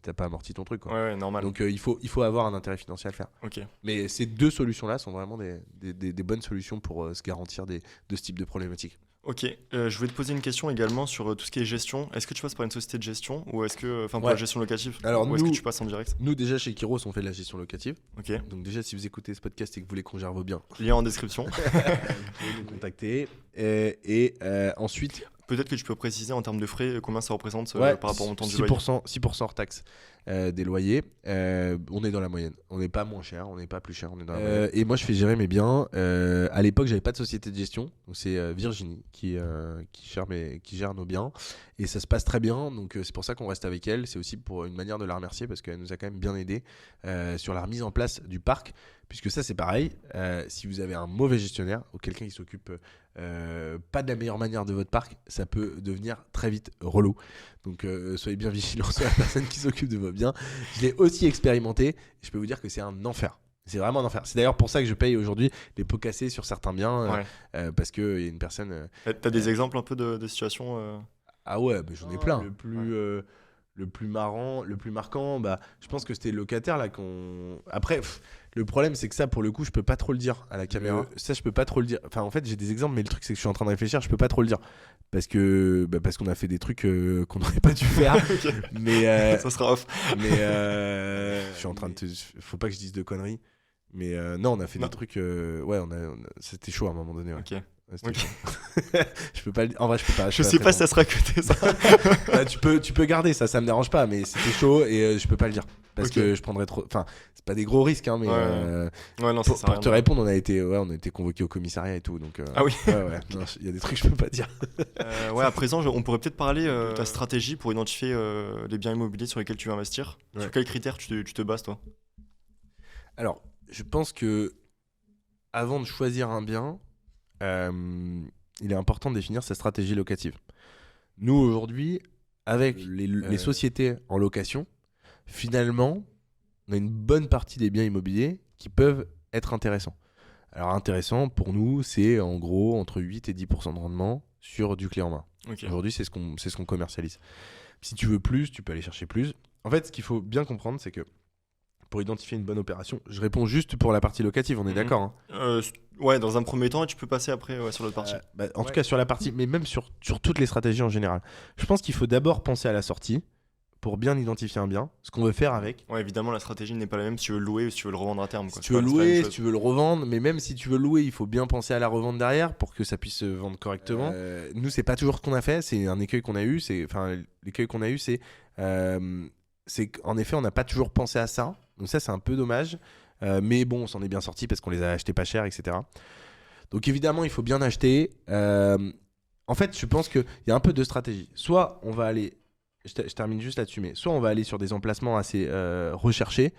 t'as pas amorti ton truc quoi. Ouais, normal. Donc il faut avoir un intérêt financier à le faire. Okay. Mais ces deux solutions là sont vraiment des bonnes solutions pour se garantir de ce type de problématique. Ok, je voulais te poser une question également sur tout ce qui est gestion. Est-ce que tu passes par une société de gestion, ou est-ce que, pour la gestion locative, ou est-ce que tu passes en direct? Nous déjà chez Kiros on fait de la gestion locative. Ok. Donc déjà si vous écoutez ce podcast et que vous voulez qu'on gère vos biens, lien en description. Vous pouvez nous contacter. Et ensuite, peut-être que tu peux préciser en termes de frais combien ça représente par rapport au montant du loyer. 6% hors taxe des loyers. On est dans la moyenne. On n'est pas moins cher, on n'est pas plus cher, on est dans la moyenne. Et moi je fais gérer mes biens. À l'époque j'avais pas de société de gestion, donc c'est Virginie qui gère nos biens, et ça se passe très bien, donc c'est pour ça qu'on reste avec elle. C'est aussi pour une manière de la remercier, parce qu'elle nous a quand même bien aidé sur la remise en place du parc, puisque ça c'est pareil, si vous avez un mauvais gestionnaire ou quelqu'un qui s'occupe pas de la meilleure manière de votre parc, ça peut devenir très vite relou. Donc soyez bien vigilants sur la personne qui s'occupe de vos biens. Je l'ai aussi expérimenté et je peux vous dire que c'est un enfer. C'est vraiment un enfer. C'est d'ailleurs pour ça que je paye aujourd'hui les pots cassés sur certains biens, parce qu'il y a une personne... T'as des exemples un peu de situations Ah ouais, mais j'en ai plein. Le plus marrant, le plus marquant, je pense que c'était le locataire là qu'on... Après, le problème c'est que ça, pour le coup, je peux pas trop le dire à la caméra. Ça, je peux pas trop le dire. Enfin, en fait, j'ai des exemples, mais le truc c'est que je suis en train de réfléchir, je peux pas trop le dire. Parce qu'on a fait des trucs qu'on n'aurait pas dû faire. Okay. Mais ça sera off. Mais je suis en train de faut pas que je dise de conneries. Mais non, on a fait des trucs... c'était chaud à un moment donné. Ouais. Ok. Okay. Je peux pas en vrai je peux pas. Je sais pas si ça sera coté ça. Tu peux garder ça me dérange pas, mais c'était chaud et je peux pas le dire parce que je prendrais trop. Enfin, c'est pas des gros risques hein, mais non, pour te répondre, on a été convoqué au commissariat et tout, donc. Ah oui. Il y a des trucs que je peux pas dire. À présent, on pourrait peut-être parler de ta stratégie pour identifier les biens immobiliers sur lesquels tu veux investir. Sur quels critères tu te bases toi? Alors, je pense que avant de choisir un bien, il est important de définir sa stratégie locative. Nous, aujourd'hui, avec les sociétés en location, finalement, on a une bonne partie des biens immobiliers qui peuvent être intéressants. Alors, intéressant, pour nous, c'est en gros entre 8 et 10% de rendement sur du clé en main. Okay. Aujourd'hui, c'est ce qu'on commercialise. Si tu veux plus, tu peux aller chercher plus. En fait, ce qu'il faut bien comprendre, c'est que pour identifier une bonne opération, je réponds juste pour la partie locative, on est d'accord hein. Dans un premier temps, et tu peux passer après sur l'autre partie. En tout cas sur la partie, mais même sur toutes les stratégies en général. Je pense qu'il faut d'abord penser à la sortie pour bien identifier un bien, ce qu'on veut faire avec. Ouais, évidemment, la stratégie n'est pas la même si tu veux le louer ou si tu veux le revendre à terme. Si tu veux louer, si tu veux le revendre, mais même si tu veux louer, il faut bien penser à la revente derrière pour que ça puisse se vendre correctement. Nous, c'est pas toujours ce qu'on a fait, c'est un écueil qu'on a eu. L'écueil qu'on a eu, c'est qu'en effet, on n'a pas toujours pensé à ça. Donc ça, c'est un peu dommage. Mais bon, on s'en est bien sorti parce qu'on les a achetés pas cher, etc. Donc évidemment, il faut bien acheter. En fait, je pense qu'il y a un peu de stratégie. Soit on va aller... Je termine juste là-dessus, mais soit on va aller sur des emplacements assez recherchés,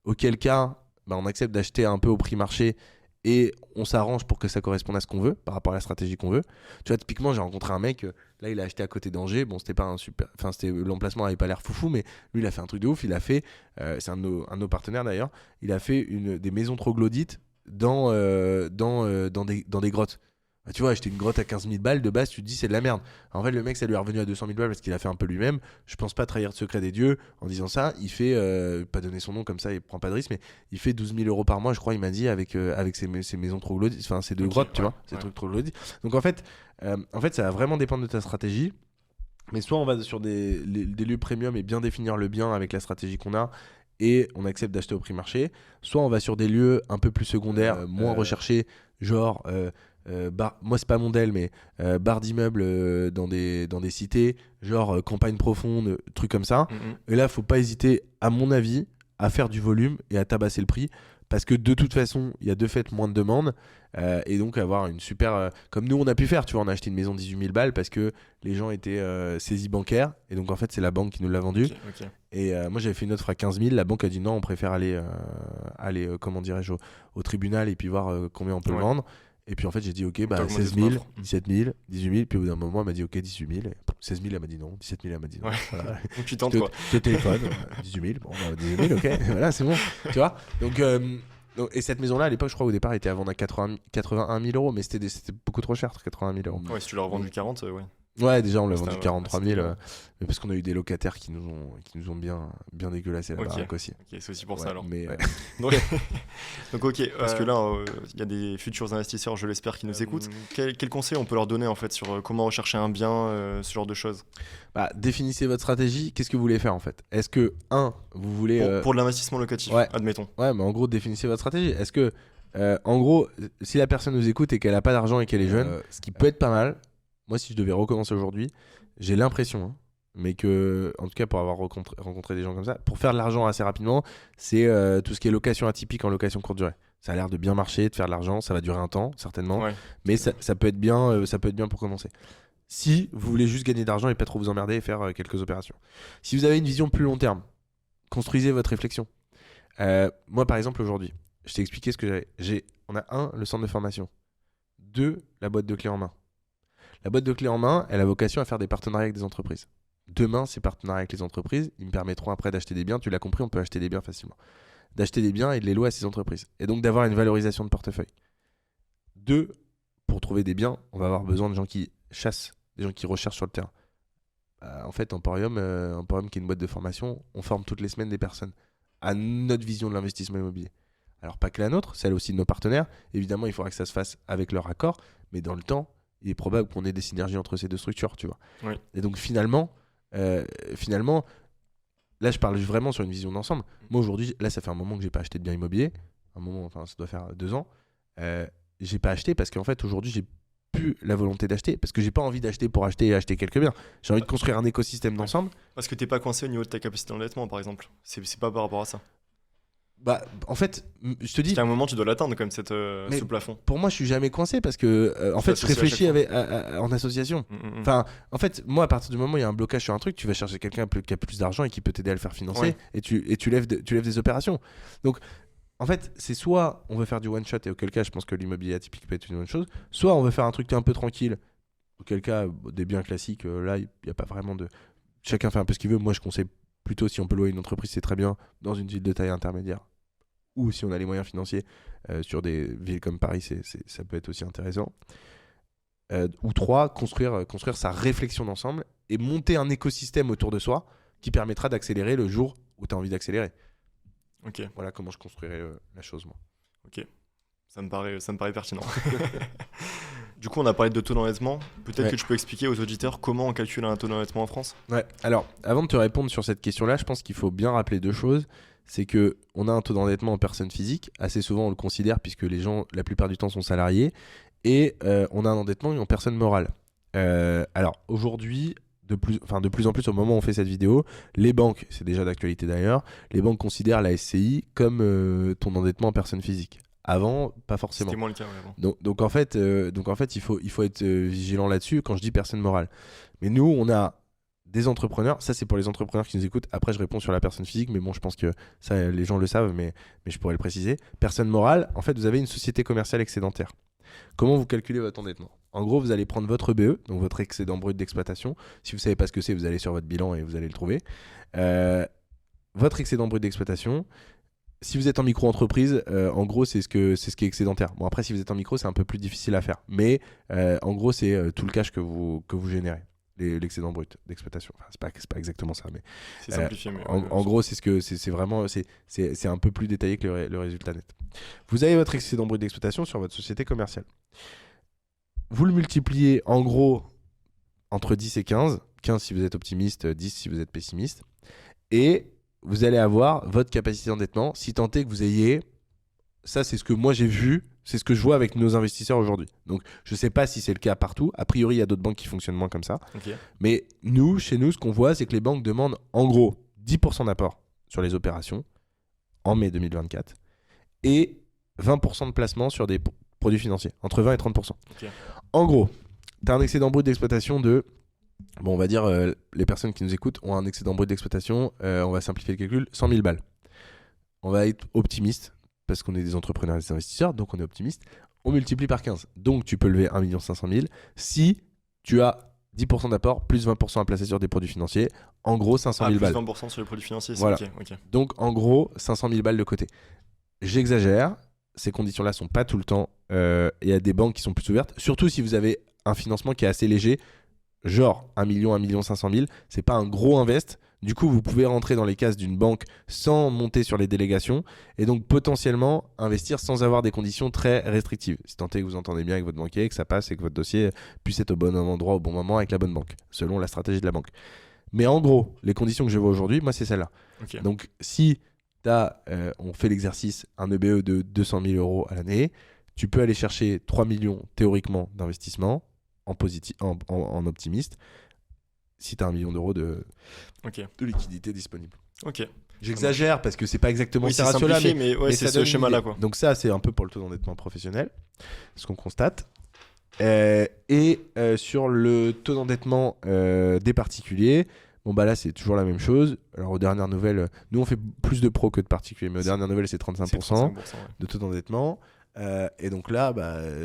auquel cas on accepte d'acheter un peu au prix marché et on s'arrange pour que ça corresponde à ce qu'on veut par rapport à la stratégie qu'on veut. Tu vois, typiquement, j'ai rencontré un mec, là il a acheté à côté d'Angers, bon c'était pas un super, enfin l'emplacement avait pas l'air foufou, mais lui il a fait un truc de ouf, il a fait, c'est un de nos partenaires d'ailleurs, il a fait des maisons troglodytes dans des grottes. Bah, tu vois, acheter une grotte à 15 000 balles, de base, tu te dis c'est de la merde. En fait, le mec, ça lui est revenu à 200 000 balles parce qu'il a fait un peu lui-même. Je pense pas trahir le secret des dieux en disant ça. Il fait, pas donner son nom comme ça, il prend pas de risque, mais il fait 12 000 euros par mois, je crois, il m'a dit, avec ses maisons troglodytes, enfin, ces deux grottes, tu vois, ces trucs troglodytes. Donc, en fait, ça va vraiment dépendre de ta stratégie. Mais soit on va sur des lieux premium et bien définir le bien avec la stratégie qu'on a et on accepte d'acheter au prix marché. Soit on va sur des lieux un peu plus secondaires, moins recherchés, genre, moi c'est pas mon DEL, mais bar d'immeubles dans des cités, genre campagne profonde, trucs comme ça. Et là, faut pas hésiter, à mon avis, à faire du volume et à tabasser le prix. Parce que de toute façon, il y a de fait moins de demandes. Et donc avoir une super... comme nous, on a pu faire, tu vois, on a acheté une maison de 18 000 balles parce que les gens étaient saisis bancaires. Et donc en fait, c'est la banque qui nous l'a vendue. Ok. Et moi, j'avais fait une offre à 15 000. La banque a dit non, on préfère aller comment dirais-je, au tribunal et puis voir combien on peut le vendre. Et puis en fait, j'ai dit ok, bah 16 000, 17 000, 18 000. Puis au bout d'un moment, elle m'a dit ok, 18 000. Et 16 000, elle m'a dit non. 17 000, elle m'a dit non. Ouais. Voilà. Donc tu tentes quoi. Je téléphone, 18 000. Bon, bah, 18 000, ok. Voilà, c'est bon. Tu vois. Donc, et cette maison-là, à l'époque, je crois, au départ, elle était à vendre à 81 000 euros. Mais c'était beaucoup trop cher, 81 000 euros. Ouais, si tu l'as revendu 40, ouais. Ouais, déjà on l'a vendu 43 000, bien. mais parce qu'on a eu des locataires qui nous ont bien dégueulassé la baraque aussi. Ok, c'est aussi pour ça alors. Mais, donc ok, parce que là, il y a des futurs investisseurs, je l'espère, qui nous écoutent. Quel conseil on peut leur donner en fait sur comment rechercher un bien, ce genre de choses? Bah, définissez votre stratégie. Qu'est-ce que vous voulez faire en fait? Est-ce que vous voulez pour de l'investissement locatif, admettons. Ouais, mais en gros, définissez votre stratégie. Est-ce que en gros, si la personne nous écoute et qu'elle a pas d'argent et qu'elle est jeune, ce qui peut être pas mal. Moi, si je devais recommencer aujourd'hui, j'ai l'impression, mais que, en tout cas, pour avoir rencontré des gens comme ça, pour faire de l'argent assez rapidement, c'est tout ce qui est location atypique en location courte durée. Ça a l'air de bien marcher, de faire de l'argent, ça va durer un temps, certainement, mais ça peut être bien, pour commencer. Si vous voulez juste gagner de l'argent et pas trop vous emmerder et faire quelques opérations. Si vous avez une vision plus long terme, construisez votre réflexion. Moi, par exemple, aujourd'hui, je t'ai expliqué ce que j'avais. On a le centre de formation. 2, la boîte de clés en main. La boîte de clés en main, elle a vocation à faire des partenariats avec des entreprises. Demain, ces partenariats avec les entreprises, ils me permettront après d'acheter des biens. Tu l'as compris, on peut acheter des biens facilement. D'acheter des biens et de les louer à ces entreprises. Et donc d'avoir une valorisation de portefeuille. 2, pour trouver des biens, on va avoir besoin de gens qui chassent, des gens qui recherchent sur le terrain. En fait, Emporium, qui est une boîte de formation, on forme toutes les semaines des personnes à notre vision de l'investissement immobilier. Alors pas que la nôtre, celle aussi de nos partenaires. Évidemment, il faudra que ça se fasse avec leur accord, mais dans le temps, il est probable qu'on ait des synergies entre ces deux structures, tu vois. Oui. Et donc finalement, là je parle vraiment sur une vision d'ensemble. Moi aujourd'hui, là ça fait un moment que j'ai pas acheté de bien immobilier, ça doit faire 2 ans. J'ai pas acheté parce qu'en fait aujourd'hui j'ai plus la volonté d'acheter, parce que j'ai pas envie d'acheter pour acheter et acheter quelques biens. J'ai envie de construire un écosystème d'ensemble. Parce que t'es pas coincé au niveau de ta capacité d'endettement par exemple. C'est pas par rapport à ça. Bah, en fait, je te dis. Parce qu'à un moment, tu dois l'atteindre comme ce plafond. Pour moi, je suis jamais coincé parce que, en fait, je réfléchis en association. Enfin, en fait, moi, à partir du moment où il y a un blocage sur un truc, tu vas chercher quelqu'un qui a plus d'argent et qui peut t'aider à le faire financer, et tu lèves des opérations. Donc, en fait, c'est soit on veut faire du one shot, et auquel cas, je pense que l'immobilier atypique peut être une bonne chose, soit on veut faire un truc un peu tranquille, auquel cas, des biens classiques, là, il n'y a pas vraiment de. Chacun fait un peu ce qu'il veut. Moi, je conseille plutôt, si on peut louer une entreprise, c'est très bien, dans une ville de taille intermédiaire. Ou si on a les moyens financiers, sur des villes comme Paris, ça peut être aussi intéressant. Ou 3, construire sa réflexion d'ensemble et monter un écosystème autour de soi qui permettra d'accélérer le jour où tu as envie d'accélérer. Ok. Voilà comment je construirais la chose, moi. Ok, ça me paraît pertinent. Du coup, on a parlé de taux d'endettement. Peut-être que tu peux expliquer aux auditeurs comment on calcule un taux d'endettement en France ? Ouais, alors, avant de te répondre sur cette question-là, je pense qu'il faut bien rappeler 2 choses. C'est qu'on a un taux d'endettement en personne physique. Assez souvent, on le considère puisque les gens, la plupart du temps, sont salariés. Et on a un endettement en personne morale. Alors, aujourd'hui, de plus en plus, au moment où on fait cette vidéo, les banques, c'est déjà d'actualité d'ailleurs, les banques considèrent la SCI comme ton endettement en personne physique. Avant, pas forcément. C'était moins le cas, avant. Donc en fait, il faut être vigilant là-dessus quand je dis personne morale. Mais nous, on a des entrepreneurs. Ça, c'est pour les entrepreneurs qui nous écoutent. Après, je réponds sur la personne physique, mais bon, je pense que ça, les gens le savent, mais je pourrais le préciser. Personne morale, en fait, vous avez une société commerciale excédentaire. Comment vous calculez votre endettement ? En gros, vous allez prendre votre BE, donc votre excédent brut d'exploitation. Si vous ne savez pas ce que c'est, vous allez sur votre bilan et vous allez le trouver. Votre excédent brut d'exploitation, Si vous êtes en micro-entreprise, en gros, c'est ce qui est excédentaire. Bon, après, si vous êtes en micro, c'est un peu plus difficile à faire. Mais en gros, c'est tout le cash que vous générez, l'excédent brut d'exploitation. Enfin, c'est pas exactement ça, mais C'est simplifié. Mais en gros, c'est vraiment c'est un peu plus détaillé que le résultat net. Vous avez votre excédent brut d'exploitation sur votre société commerciale. Vous le multipliez en gros entre 10 et 15. 15 si vous êtes optimiste, 10 si vous êtes pessimiste. Et vous allez avoir votre capacité d'endettement, si tant est que vous ayez... Ça, c'est ce que moi j'ai vu, c'est ce que je vois avec nos investisseurs aujourd'hui. Donc, je ne sais pas si c'est le cas partout. A priori, il y a d'autres banques qui fonctionnent moins comme ça. Okay. Mais chez nous, ce qu'on voit, c'est que les banques demandent en gros 10% d'apport sur les opérations en mai 2024 et 20% de placement sur des produits financiers, entre 20 et 30%. Okay. En gros, tu as un excédent brut d'exploitation de... Bon, on va dire, les personnes qui nous écoutent ont un excédent brut d'exploitation, on va simplifier le calcul, 100 000 balles. On va être optimiste, parce qu'on est des entrepreneurs et des investisseurs, donc on est optimiste. On multiplie par 15. Donc tu peux lever 1 500 000 si tu as 10% d'apport, plus 20% à placer sur des produits financiers. En gros, 500 000 balles. Plus 20% sur les produits financiers, c'est voilà. Okay. Donc en gros, 500 000 balles de côté. J'exagère, ces conditions-là ne sont pas tout le temps. Il y a des banques qui sont plus ouvertes, surtout si vous avez un financement qui est assez léger. Genre 1 million, 1 500 000, c'est pas un gros invest. Du coup, vous pouvez rentrer dans les cases d'une banque sans monter sur les délégations et donc potentiellement investir sans avoir des conditions très restrictives. Si tant est que vous entendez bien avec votre banquier, que ça passe et que votre dossier puisse être au bon endroit, au bon moment avec la bonne banque, selon la stratégie de la banque. Mais en gros, les conditions que je vois aujourd'hui, moi, c'est celle-là. Okay. Donc, si on fait l'exercice, un EBE de 200 000 euros à l'année, tu peux aller chercher 3 millions théoriquement d'investissement en optimiste, si tu as 1 million d'euros de liquidité disponible. Ok. J'exagère parce que c'est pas exactement ce ratio-là, mais c'est ce schéma-là, quoi. Donc ça, c'est un peu pour le taux d'endettement professionnel, ce qu'on constate. Sur le taux d'endettement des particuliers, bon bah là c'est toujours la même chose. Alors aux dernières nouvelles, nous on fait plus de pros que de particuliers, mais aux dernières nouvelles c'est 35% de taux d'endettement. Et donc là,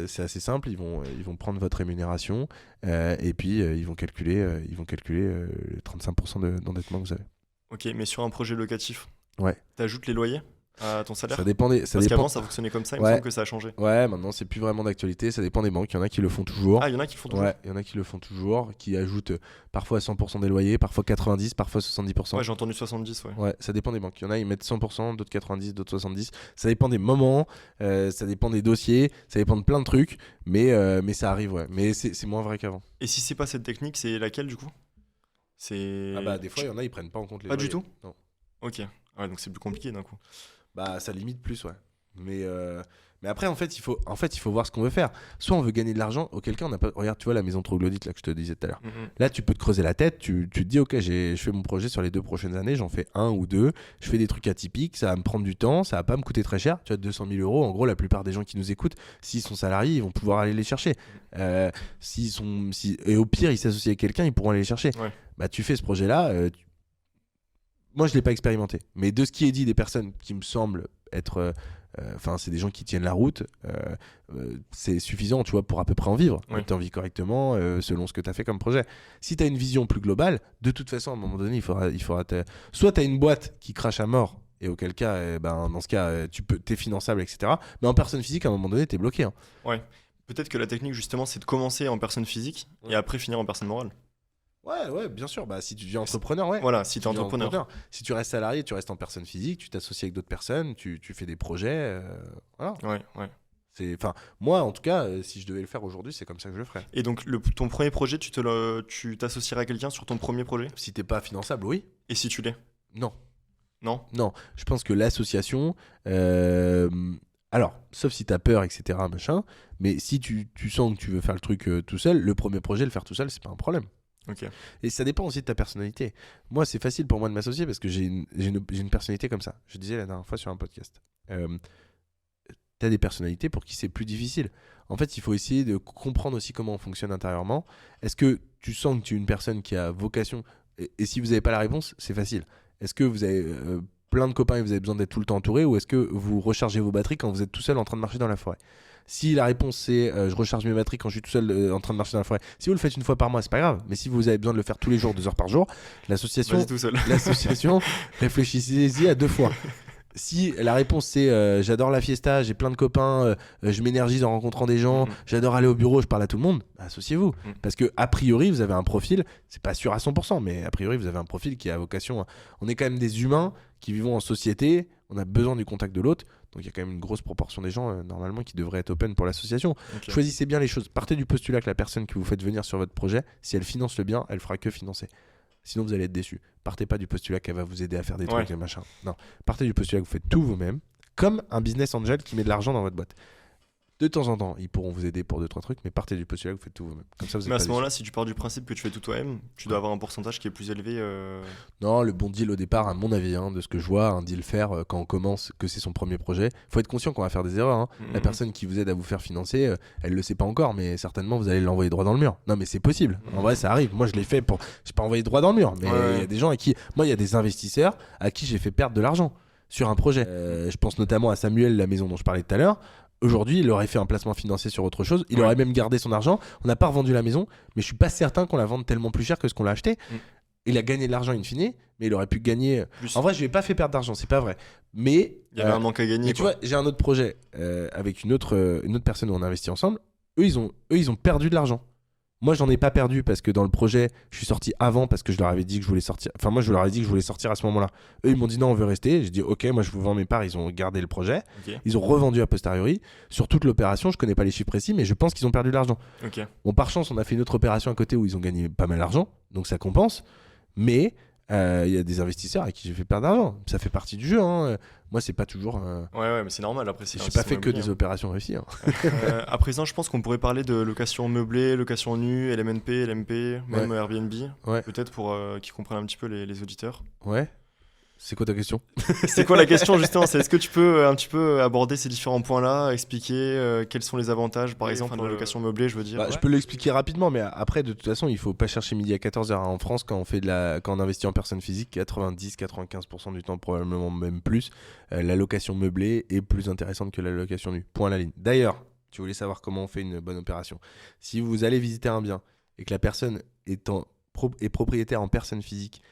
c'est assez simple. Ils vont prendre votre rémunération et puis ils vont calculer les 35% d'endettement que vous avez. Ok, mais sur un projet locatif, ouais. T'ajoutes les loyers à ton salaire? Ça dépend. Parce qu'avant ça fonctionnait comme ça, il me semble que ça a changé. Ouais, maintenant c'est plus vraiment d'actualité, ça dépend des banques. Il y en a qui le font toujours. Ah, il y en a qui le font toujours. Ouais, il y en a qui le font toujours, qui ajoutent parfois 100% des loyers, parfois 90%, parfois 70%. Ouais, j'ai entendu 70%. Ouais, ça dépend des banques. Il y en a, ils mettent 100%, d'autres 90%, d'autres 70%. Ça dépend des moments, ça dépend des dossiers, ça dépend de plein de trucs, mais ça arrive, ouais. Mais c'est moins vrai qu'avant. Et si c'est pas cette technique, c'est laquelle du coup? Des fois, il y en a, ils prennent pas en compte les loyers. Pas du tout? Non. Ok. Ouais, donc c'est plus compliqué d'un coup. Ça limite plus, ouais. Mais après, en fait, il faut voir ce qu'on veut faire. Soit on veut gagner de l'argent, auquel cas on n'a pas. Regarde, tu vois la maison troglodyte là que je te disais tout à l'heure. Là, tu peux te creuser la tête. Tu te dis, ok, je fais mon projet sur les 2 prochaines années, j'en fais 1 ou 2. Je fais des trucs atypiques, ça va me prendre du temps, ça va pas me coûter très cher. Tu vois, 200 000 euros. En gros, la plupart des gens qui nous écoutent, s'ils sont salariés, ils vont pouvoir aller les chercher. Et au pire, ils s'associent avec quelqu'un, ils pourront aller les chercher. Ouais. Tu fais ce projet-là. Moi, je l'ai pas expérimenté, mais de ce qui est dit des personnes qui me semblent être c'est des gens qui tiennent la route, c'est suffisant, tu vois, pour à peu près en vivre. Oui. Tu en vis correctement selon ce que tu as fait comme projet. Si tu as une vision plus globale, de toute façon, à un moment donné, il faudra soit tu as une boîte qui crache à mort, et auquel cas, dans ce cas, t'es finançable, etc. Mais en personne physique, à un moment donné, tu es bloqué. Hein. Ouais. Peut-être que la technique, justement, c'est de commencer en personne physique et après finir en personne morale. Ouais, bien sûr. Si tu deviens entrepreneur, ouais. Voilà, si tu es entrepreneur. Si tu restes salarié, tu restes en personne physique, tu t'associes avec d'autres personnes, tu fais des projets. Voilà. Ouais. Moi, en tout cas, si je devais le faire aujourd'hui, c'est comme ça que je le ferais. Et donc, ton premier projet, tu t'associerais à quelqu'un sur ton premier projet? Si t'es pas finançable, oui. Et si tu l'es? Non. Non, je pense que l'association... Alors, sauf si t'as peur, etc., machin, mais si tu sens que tu veux faire le truc tout seul, le premier projet, le faire tout seul, c'est pas un problème. Ok. Et ça dépend aussi de ta personnalité. Moi, c'est facile pour moi de m'associer parce que j'ai une personnalité comme ça. Je disais la dernière fois sur un podcast. T'as des personnalités pour qui c'est plus difficile. En fait, il faut essayer de comprendre aussi comment on fonctionne intérieurement. Est-ce que tu sens que tu es une personne qui a vocation et si vous n'avez pas la réponse, c'est facile. Est-ce que vous avez plein de copains et vous avez besoin d'être tout le temps entouré, ou est-ce que vous rechargez vos batteries quand vous êtes tout seul en train de marcher dans la forêt? Si la réponse c'est je recharge mes batteries quand je suis tout seul en train de marcher dans la forêt, si vous le faites une fois par mois, c'est pas grave. Mais si vous avez besoin de le faire tous les jours, 2 heures par jour, l'association, vas-y tout seul. réfléchissez-y à 2 fois. Si la réponse c'est j'adore la fiesta, j'ai plein de copains, je m'énergise en rencontrant des gens, j'adore aller au bureau, je parle à tout le monde, bah, associez-vous. Parce que a priori vous avez un profil, c'est pas sûr à 100%, mais a priori vous avez un profil qui a vocation. On est quand même des humains qui vivons en société, on a besoin du contact de l'autre, donc il y a quand même une grosse proportion des gens normalement qui devraient être open pour l'association. Okay. Choisissez bien les choses, partez du postulat que la personne que vous faites venir sur votre projet, si elle finance le bien, elle fera que financer. Sinon vous allez être déçu. Partez pas du postulat qu'elle va vous aider à faire des trucs et machin. Non, partez du postulat que vous faites tout vous-même, comme un business angel qui met de l'argent dans votre boîte. De temps en temps, ils pourront vous aider pour 2-3 trucs, mais partez du postulat que vous faites tout vous-même. Comme ça, vous mais à ce moment-là, si tu pars du principe que tu fais tout toi-même, tu dois avoir un pourcentage qui est plus élevé. Non, le bon deal au départ, à mon avis, de ce que je vois, un deal faire quand on commence, que c'est son premier projet. Il faut être conscient qu'on va faire des erreurs. La personne qui vous aide à vous faire financer, elle le sait pas encore, mais certainement vous allez l'envoyer droit dans le mur. Non, mais c'est possible. En vrai, ça arrive. Moi, je l'ai fait pour. J'ai pas envoyé droit dans le mur, mais il y a des gens à qui. Moi, il y a des investisseurs à qui j'ai fait perdre de l'argent sur un projet. Je pense notamment à Samuel, la maison dont je parlais tout à l'heure. Aujourd'hui, il aurait fait un placement financier sur autre chose. Il aurait même gardé son argent. On n'a pas revendu la maison, mais je suis pas certain qu'on la vende tellement plus cher que ce qu'on l'a acheté. Il a gagné de l'argent in fine, mais il aurait pu gagner. Plus. En vrai, je lui ai pas fait perdre d'argent, c'est pas vrai. Mais il y avait un manque à gagner. Tu vois, j'ai un autre projet avec une autre personne où on investit ensemble. Eux, ils ont perdu de l'argent. Moi, j'en ai pas perdu parce que dans le projet, je suis sorti avant parce que je leur avais dit que je voulais sortir. Enfin, moi, je leur ai dit que je voulais sortir à ce moment-là. Eux, ils m'ont dit non, on veut rester. J'ai dit ok, moi, je vous vends mes parts. Ils ont gardé le projet. Okay. Ils ont revendu a posteriori. Sur toute l'opération, je connais pas les chiffres précis, mais je pense qu'ils ont perdu de l'argent. Okay. Bon, par chance, on a fait une autre opération à côté où ils ont gagné pas mal d'argent. Donc, ça compense. Mais il y a des investisseurs à qui j'ai fait perdre d'argent. Ça fait partie du jeu. Moi, c'est pas toujours. Ouais, mais c'est normal. Après, j'ai pas fait que des opérations réussies. À présent, je pense qu'on pourrait parler de location meublée, location nue, LMNP, LMP, même Airbnb. Ouais. Peut-être pour qu'ils comprennent un petit peu les auditeurs. Ouais. C'est quoi ta question? C'est quoi la question justement? C'est est-ce que tu peux un petit peu aborder ces différents points-là, expliquer quels sont les avantages, par exemple, de la location meublée, je veux dire. Je peux l'expliquer rapidement, mais après, de toute façon, il faut pas chercher midi à 14h. En France, quand on investit en personne physique, 90-95% du temps, probablement même plus, la location meublée est plus intéressante que la location nue. Point à la ligne. D'ailleurs, tu voulais savoir comment on fait une bonne opération. Si vous allez visiter un bien et que la personne est propriétaire en personne physique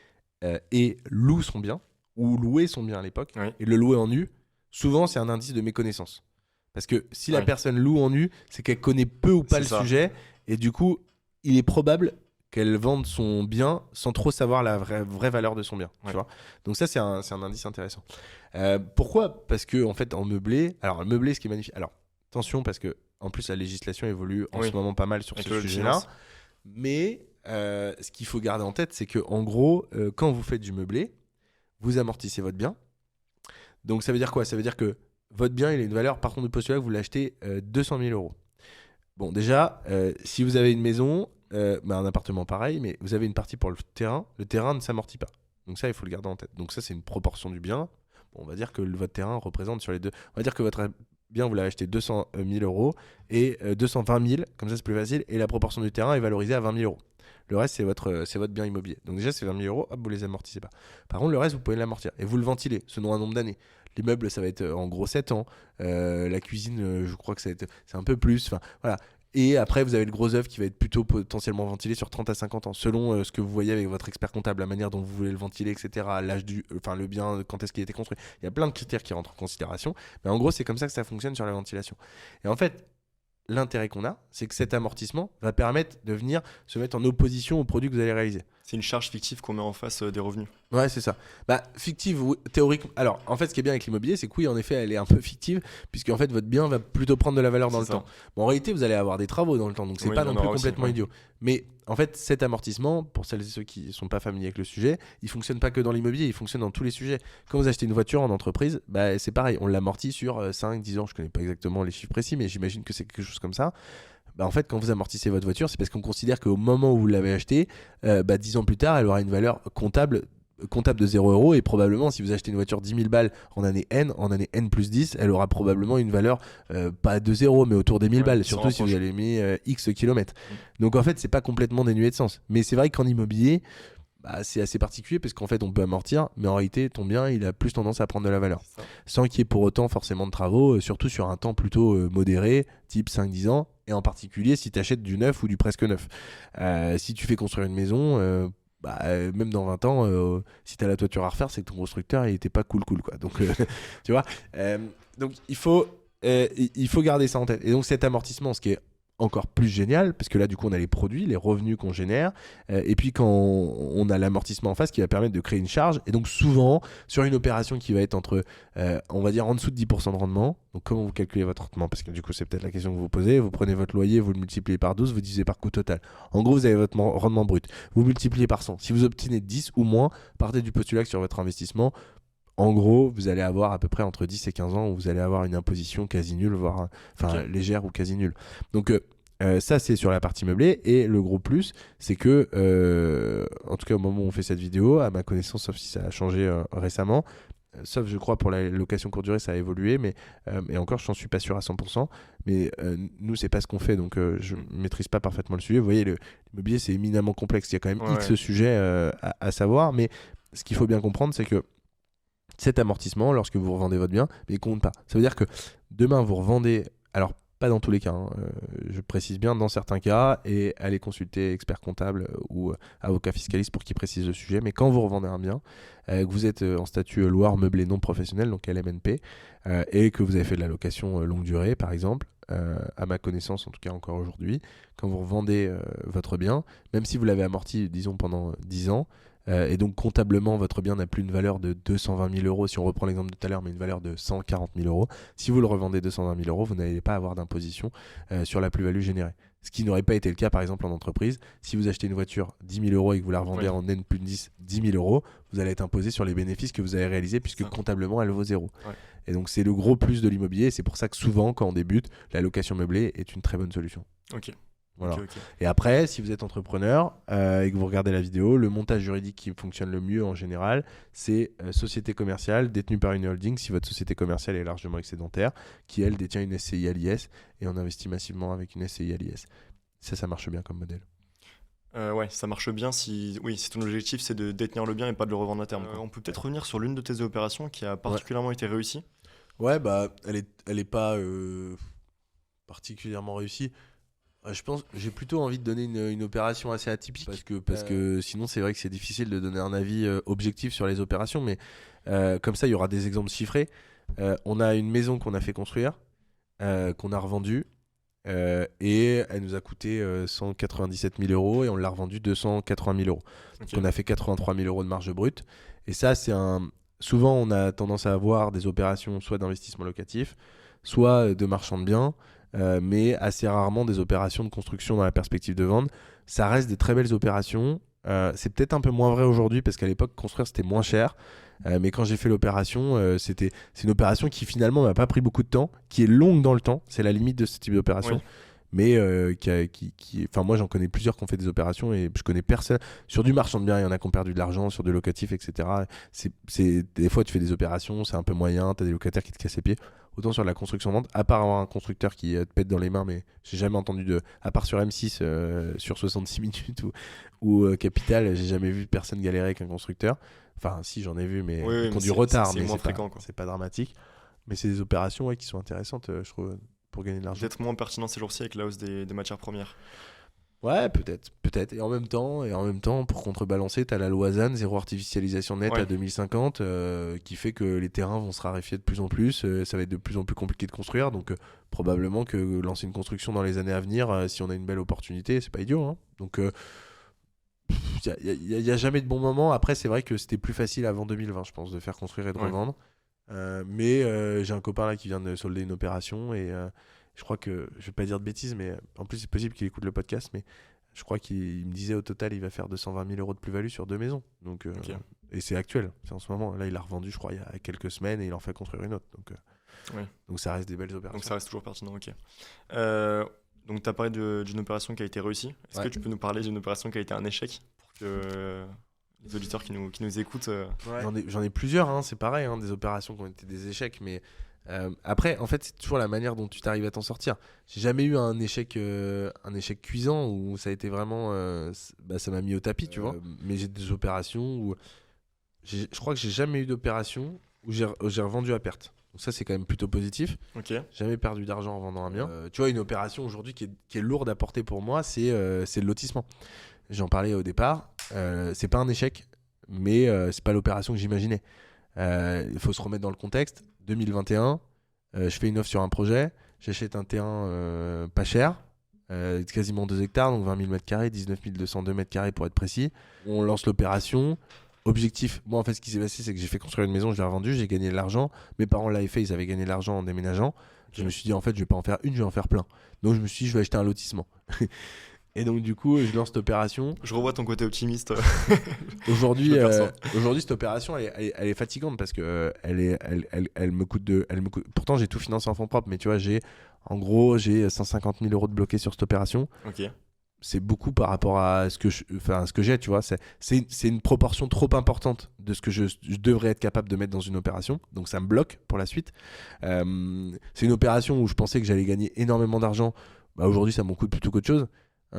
et loue son bien, ou louer son bien à l'époque, et le louer en nu, souvent c'est un indice de méconnaissance. Parce que si la personne loue en nu, c'est qu'elle connaît peu ou pas sujet, et du coup, il est probable qu'elle vende son bien sans trop savoir la vraie valeur de son bien. Tu vois. Donc ça, c'est un indice intéressant. Pourquoi ? Parce que en fait, en meublé, alors le meublé, ce qui est magnifique. Alors attention, parce que en plus la législation évolue en ce moment pas mal sur ce sujet-là. Mais ce qu'il faut garder en tête, c'est que en gros, quand vous faites du meublé, vous amortissez votre bien. Donc ça veut dire quoi ? Ça veut dire que votre bien, il a une valeur, par contre, de postulat, vous l'achetez 200 000 euros. Bon, déjà, si vous avez une maison, un appartement pareil, mais vous avez une partie pour le terrain ne s'amortit pas. Donc ça, il faut le garder en tête. Donc ça, c'est une proportion du bien. Bon, on va dire que votre terrain représente sur les deux. On va dire que votre bien, vous l'avez acheté 200 000 euros et 220 000, comme ça c'est plus facile, et la proportion du terrain est valorisée à 20 000 euros. Le reste, c'est votre bien immobilier. Donc déjà, c'est 20 000 euros, hop, vous les amortissez pas. Par contre, le reste, vous pouvez l'amortir. Et vous le ventilez, selon un nombre d'années. Les meubles, ça va être en gros 7 ans. La cuisine, je crois que c'est un peu plus. Enfin, voilà. Et après, vous avez le gros œuvre qui va être plutôt potentiellement ventilé sur 30 à 50 ans, selon ce que vous voyez avec votre expert comptable, la manière dont vous voulez le ventiler, etc., l'âge le bien, quand est-ce qu'il a été construit. Il y a plein de critères qui rentrent en considération. Mais en gros, c'est comme ça que ça fonctionne sur la ventilation. Et en fait, l'intérêt qu'on a, c'est que cet amortissement va permettre de venir se mettre en opposition au produit que vous allez réaliser. C'est une charge fictive qu'on met en face des revenus. Ouais, c'est ça. Fictive, théorique. Alors, en fait, ce qui est bien avec l'immobilier, c'est que oui, en effet, elle est un peu fictive, puisque en fait, votre bien va plutôt prendre de la valeur dans le temps. Bon, en réalité, vous allez avoir des travaux dans le temps, donc c'est pas non plus complètement idiot. Mais en fait, cet amortissement, pour celles et ceux qui ne sont pas familiers avec le sujet, il fonctionne pas que dans l'immobilier, il fonctionne dans tous les sujets. Quand vous achetez une voiture en entreprise, c'est pareil, on l'amortit sur 5-10 ans. Je connais pas exactement les chiffres précis, mais j'imagine que c'est quelque chose comme ça. En fait, quand vous amortissez votre voiture, c'est parce qu'on considère qu'au moment où vous l'avez achetée, 10 ans plus tard, elle aura une valeur comptable de 0 euros, et probablement, si vous achetez une voiture 10 000 balles en année N plus 10, elle aura probablement une valeur pas de 0, mais autour des 1000 balles, surtout si vous avez mis X kilomètres. Donc en fait, c'est pas complètement dénué de sens. Mais c'est vrai qu'en immobilier, c'est assez particulier parce qu'en fait on peut amortir, mais en réalité ton bien il a plus tendance à prendre de la valeur sans qu'il y ait pour autant forcément de travaux, surtout sur un temps plutôt modéré, type 5-10 ans, et en particulier si tu achètes du neuf ou du presque neuf. Si tu fais construire une maison, même dans 20 ans, si tu as la toiture à refaire, c'est que ton constructeur il était pas cool quoi. Donc tu vois, donc il faut garder ça en tête. Et donc cet amortissement, ce qui est encore plus génial, parce que là du coup on a les produits, les revenus qu'on génère, et puis quand on a l'amortissement en face qui va permettre de créer une charge, et donc souvent sur une opération qui va être entre on va dire en dessous de 10% de rendement. Donc comment vous calculez votre rendement? Parce que du coup c'est peut-être la question que vous vous posez. Vous prenez votre loyer, vous le multipliez par 12, vous divisez par coût total. En gros vous avez votre rendement brut, vous multipliez par 100. Si vous obtenez 10 ou moins, partez du postulat que sur votre investissement, en gros, vous allez avoir à peu près entre 10 et 15 ans où vous allez avoir une imposition quasi nulle, voire légère ou quasi nulle. Donc ça, c'est sur la partie meublée. Et le gros plus, c'est que, en tout cas au moment où on fait cette vidéo, à ma connaissance, sauf si ça a changé récemment, sauf je crois pour la location courte durée, ça a évolué, mais et encore, je n'en suis pas sûr à 100%. Mais nous, c'est pas ce qu'on fait, donc je maîtrise pas parfaitement le sujet. Vous voyez, l'immobilier, c'est éminemment complexe. Il y a quand même X sujets à savoir. Mais ce qu'il faut bien comprendre, c'est que cet amortissement, lorsque vous revendez votre bien, mais il compte pas. Ça veut dire que demain, vous revendez, alors pas dans tous les cas, je précise bien, dans certains cas, et allez consulter expert comptable ou avocat fiscaliste pour qu'il précise le sujet, mais quand vous revendez un bien, que vous êtes en statut loueur meublé non professionnel, donc LMNP, et que vous avez fait de la location longue durée, par exemple, à ma connaissance, en tout cas encore aujourd'hui, quand vous revendez votre bien, même si vous l'avez amorti, disons, pendant 10 ans, et donc comptablement votre bien n'a plus une valeur de 220 000 euros si on reprend l'exemple de tout à l'heure, mais une valeur de 140 000 euros. Si vous le revendez 220 000 euros, vous n'allez pas avoir d'imposition sur la plus-value générée. Ce qui n'aurait pas été le cas par exemple en entreprise. Si vous achetez une voiture 10 000 euros et que vous la revendez en N plus de 10 000 euros, vous allez être imposé sur les bénéfices que vous avez réalisés puisque comptablement elle vaut zéro. Et donc c'est le gros plus de l'immobilier. C'est pour ça que souvent quand on débute, la location meublée est une très bonne solution. Ok. Voilà. Okay. Et après, si vous êtes entrepreneur et que vous regardez la vidéo, le montage juridique qui fonctionne le mieux en général, c'est société commerciale détenue par une holding si votre société commerciale est largement excédentaire, qui elle détient une SCI à l'IS et on investit massivement avec une SCI à l'IS. Ça marche bien comme modèle. Ouais, ça marche bien si ton objectif c'est de détenir le bien et pas de le revendre à terme. On peut peut-être revenir sur l'une de tes opérations qui a particulièrement été réussie. Ouais, bah elle est pas particulièrement réussie. Je pense j'ai plutôt envie de donner une opération assez atypique parce que sinon c'est vrai que c'est difficile de donner un avis objectif sur les opérations, mais comme ça il y aura des exemples chiffrés. On a une maison qu'on a fait construire, qu'on a revendue et elle nous a coûté 197 000 euros et on l'a revendue 280 000 euros. Okay. Donc on a fait 83 000 euros de marge brute et ça c'est souvent on a tendance à avoir des opérations soit d'investissement locatif, soit de marchand de biens. Mais assez rarement des opérations de construction dans la perspective de vente. Ça reste des très belles opérations. C'est peut-être un peu moins vrai aujourd'hui parce qu'à l'époque, construire c'était moins cher. Mais quand j'ai fait l'opération, c'est une opération qui finalement m'a pas pris beaucoup de temps, qui est longue dans le temps. C'est la limite de ce type d'opération. Oui. Mais enfin moi j'en connais plusieurs qui ont fait des opérations et je connais personne sur du marchand de biens. Il y en a qui ont perdu de l'argent, sur du locatif, etc. Des fois tu fais des opérations, c'est un peu moyen, tu as des locataires qui te cassent les pieds. Autant sur la construction-vente, à part avoir un constructeur qui te pète dans les mains, mais j'ai jamais entendu à part sur M6 sur 66 minutes ou Capital, j'ai jamais vu personne galérer avec un constructeur. Enfin si, j'en ai vu, mais qui ont du retard, mais c'est pas dramatique. Mais c'est des opérations qui sont intéressantes, je trouve, pour gagner de l'argent. Peut-être moins pertinent ces jours-ci avec la hausse des matières premières. Ouais, peut-être. Et en même temps, pour contrebalancer, t'as la loi ZAN, zéro artificialisation nette à 2050, qui fait que les terrains vont se raréfier de plus en plus, ça va être de plus en plus compliqué de construire, donc probablement que lancer une construction dans les années à venir, si on a une belle opportunité, c'est pas idiot, hein. Donc il y a jamais de bon moment. Après, c'est vrai que c'était plus facile avant 2020, je pense, de faire construire et de revendre. Mais j'ai un copain là qui vient de solder une opération et je crois que, je vais pas dire de bêtises, mais en plus c'est possible qu'il écoute le podcast, mais je crois qu'il me disait au total il va faire 220 000 euros de plus-value sur 2 maisons. Donc, et c'est actuel, c'est en ce moment. Là il a revendu je crois il y a quelques semaines et il en fait construire une autre. Donc ça reste des belles opérations. Donc ça reste toujours pertinent, ok. Donc tu as parlé d'une opération qui a été réussie. Est-ce que tu peux nous parler d'une opération qui a été un échec pour que les auditeurs qui nous écoutent J'en ai plusieurs, hein, c'est pareil, hein, des opérations qui ont été des échecs, mais après, en fait, c'est toujours la manière dont tu t'arrives à t'en sortir. J'ai jamais eu un échec cuisant où ça a été vraiment, ça m'a mis au tapis, tu vois. Mais j'ai des opérations où je crois que j'ai jamais eu d'opération où j'ai revendu à perte. Donc ça, c'est quand même plutôt positif. Jamais perdu d'argent en vendant un bien. Tu vois, une opération aujourd'hui qui est lourde à porter pour moi, c'est le lotissement. j'en parlais au départ, c'est pas un échec, mais c'est pas l'opération que j'imaginais. Il faut se remettre dans le contexte. 2021, je fais une offre sur un projet, j'achète un terrain pas cher, quasiment 2 hectares, donc 20 000 m², 19 202 m² pour être précis. On lance l'opération. Objectif, moi en fait ce qui s'est passé c'est que j'ai fait construire une maison, je l'ai revendue, j'ai gagné de l'argent. Mes parents l'avaient fait, ils avaient gagné de l'argent en déménageant. Je me suis dit en fait je vais pas en faire une, je vais en faire plein. Donc je me suis dit je vais acheter un lotissement. Et donc du coup je lance cette opération. Je revois ton côté optimiste. Aujourd'hui cette opération elle est fatigante parce que elle me coûte pourtant j'ai tout financé en fonds propres, mais tu vois j'ai 150 000 € de bloqués sur cette opération. Ok. C'est beaucoup par rapport à ce que j'ai, tu vois. C'est une proportion trop importante de ce que je devrais être capable de mettre dans une opération. Donc ça me bloque pour la suite. C'est une opération où je pensais que j'allais gagner énormément d'argent. Bah, aujourd'hui, ça m'en coûte plutôt qu'autre chose.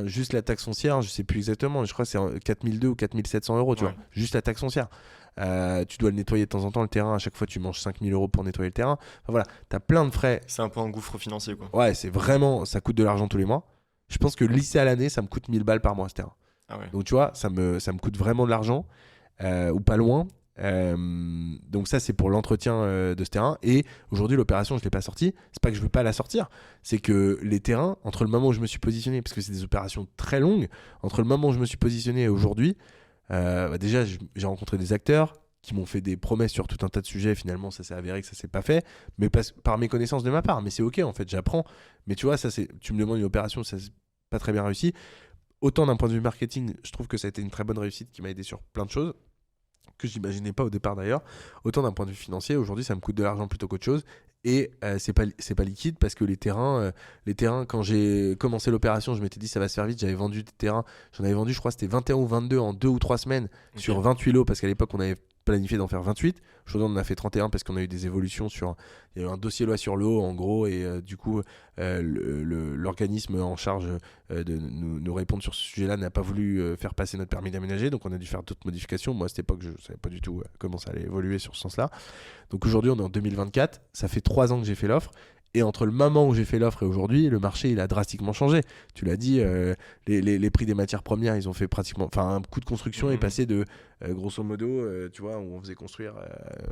Juste la taxe foncière, je sais plus exactement. Je crois que c'est 4 200 ou 4 700 €, tu vois. Juste la taxe foncière. Tu dois le nettoyer de temps en temps, le terrain. À chaque fois, tu manges 5 000 € pour nettoyer le terrain. Enfin voilà, tu as plein de frais. C'est un peu un gouffre financier, quoi. Ouais, c'est vraiment... Ça coûte de l'argent tous les mois. Je pense que lycée à l'année, ça me coûte 1000 balles par mois ce terrain. Ah ouais. Donc tu vois, ça me coûte vraiment de l'argent, ou pas loin. Donc ça, c'est pour l'entretien de ce terrain. Et aujourd'hui, l'opération, je ne l'ai pas sortie. C'est pas que je ne veux pas la sortir. C'est que les terrains, entre le moment où je me suis positionné, parce que c'est des opérations très longues, entre le moment où je me suis positionné et aujourd'hui, déjà, j'ai rencontré des acteurs qui m'ont fait des promesses sur tout un tas de sujets. Finalement, ça s'est avéré que ça s'est pas fait, mais par mes connaissances de ma part. Mais c'est ok, en fait, j'apprends. Mais tu vois, tu me demandes une opération, ça c'est pas très bien réussi. Autant d'un point de vue marketing, je trouve que ça a été une très bonne réussite qui m'a aidé sur plein de choses que j'imaginais pas au départ d'ailleurs. Autant d'un point de vue financier, aujourd'hui, ça me coûte de l'argent plutôt qu'autre chose. Et c'est pas liquide parce que les terrains, quand j'ai commencé l'opération, je m'étais dit ça va se faire vite. J'avais vendu des terrains, j'en avais vendu, je crois, c'était 21 ou 22 en 2 ou 3 semaines sur 28 lots parce qu'à l'époque, on avait planifié d'en faire 28. Aujourd'hui, on en a fait 31 parce qu'on a eu des évolutions il y a eu un dossier loi sur l'eau en gros, et du coup, l'organisme en charge de nous répondre sur ce sujet-là n'a pas voulu faire passer notre permis d'aménager, donc on a dû faire d'autres modifications. Moi, à cette époque, je savais pas du tout comment ça allait évoluer sur ce sens-là. Donc aujourd'hui, on est en 2024, ça fait 3 ans que j'ai fait l'offre. Et entre le moment où j'ai fait l'offre et aujourd'hui, le marché il a drastiquement changé. Tu l'as dit, les prix des matières premières, ils ont fait pratiquement. Enfin, un coût de construction est passé de, grosso modo, tu vois, où on faisait construire.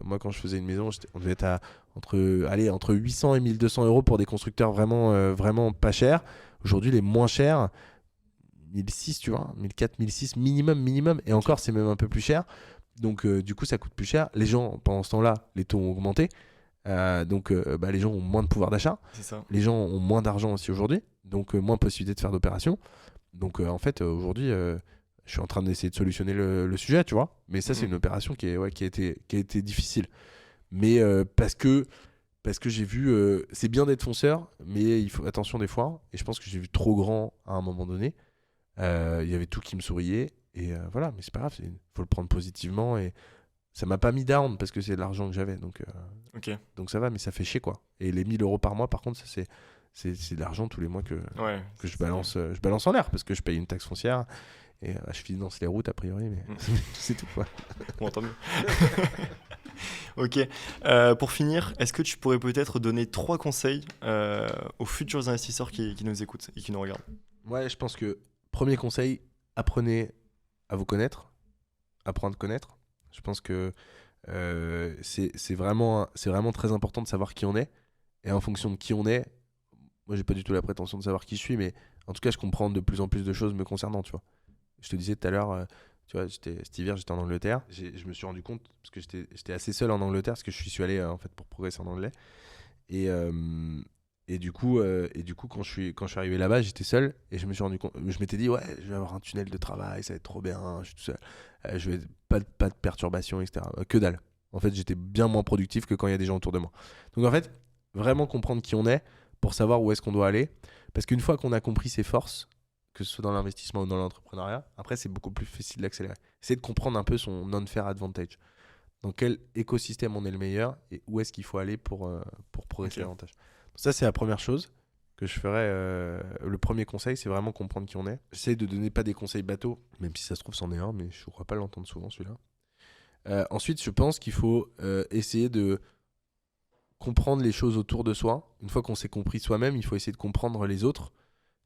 Moi, quand je faisais une maison, on devait être entre 800 et 1200 € pour des constructeurs vraiment pas chers. Aujourd'hui, les moins chers, 1006, tu vois, 1004, 1006 minimum. Et encore, c'est même un peu plus cher. Donc, du coup, ça coûte plus cher. Les gens, pendant ce temps-là, les taux ont augmenté. Donc les gens ont moins de pouvoir d'achat, les gens ont moins d'argent aussi aujourd'hui, donc moins de possibilités de faire d'opérations. Donc en fait aujourd'hui je suis en train d'essayer de solutionner le sujet, tu vois, mais ça c'est une opération qui a été difficile, mais parce que j'ai vu, c'est bien d'être fonceur, mais il faut attention des fois, et je pense que j'ai vu trop grand à un moment donné. Il y avait tout qui me souriait, et voilà, mais c'est pas grave, faut le prendre positivement. Et ça m'a pas mis down parce que c'est de l'argent que j'avais, donc ça va, mais ça fait chier quoi. Et les 1000 € par mois, par contre, ça c'est de l'argent tous les mois que je balance en l'air parce que je paye une taxe foncière et je finance les routes a priori, mais c'est tout quoi. Bon, tant mieux. Ok. Pour finir, est-ce que tu pourrais peut-être donner 3 conseils aux futurs investisseurs qui nous écoutent et qui nous regardent? Ouais, je pense que premier conseil, apprenez à vous connaître, apprendre à connaître. Je pense que c'est vraiment très important de savoir qui on est. Et en fonction de qui on est, moi j'ai pas du tout la prétention de savoir qui je suis, mais en tout cas je comprends de plus en plus de choses me concernant, tu vois. Je te disais tout à l'heure, tu vois, cet hiver j'étais en Angleterre. Je me suis rendu compte, parce que j'étais assez seul en Angleterre, parce que je suis allé en fait pour progresser en anglais. Et du coup, quand je suis arrivé là-bas, j'étais seul et je me suis rendu compte, je m'étais dit ouais, je vais avoir un tunnel de travail, ça va être trop bien, je suis tout seul, je vais pas de perturbations, etc. Que dalle. En fait, j'étais bien moins productif que quand il y a des gens autour de moi. Donc en fait, vraiment comprendre qui on est pour savoir où est-ce qu'on doit aller, parce qu'une fois qu'on a compris ses forces, que ce soit dans l'investissement ou dans l'entrepreneuriat, après c'est beaucoup plus facile d'accélérer. C'est de comprendre un peu son unfair advantage. Dans quel écosystème on est le meilleur et où est-ce qu'il faut aller pour progresser davantage. Ça, c'est la première chose que je ferais. Le premier conseil, c'est vraiment comprendre qui on est. J'essaie de donner pas des conseils bateaux, même si ça se trouve, c'en est un, mais je ne crois pas l'entendre souvent, celui-là. Ensuite, je pense qu'il faut essayer de comprendre les choses autour de soi. Une fois qu'on s'est compris soi-même, il faut essayer de comprendre les autres.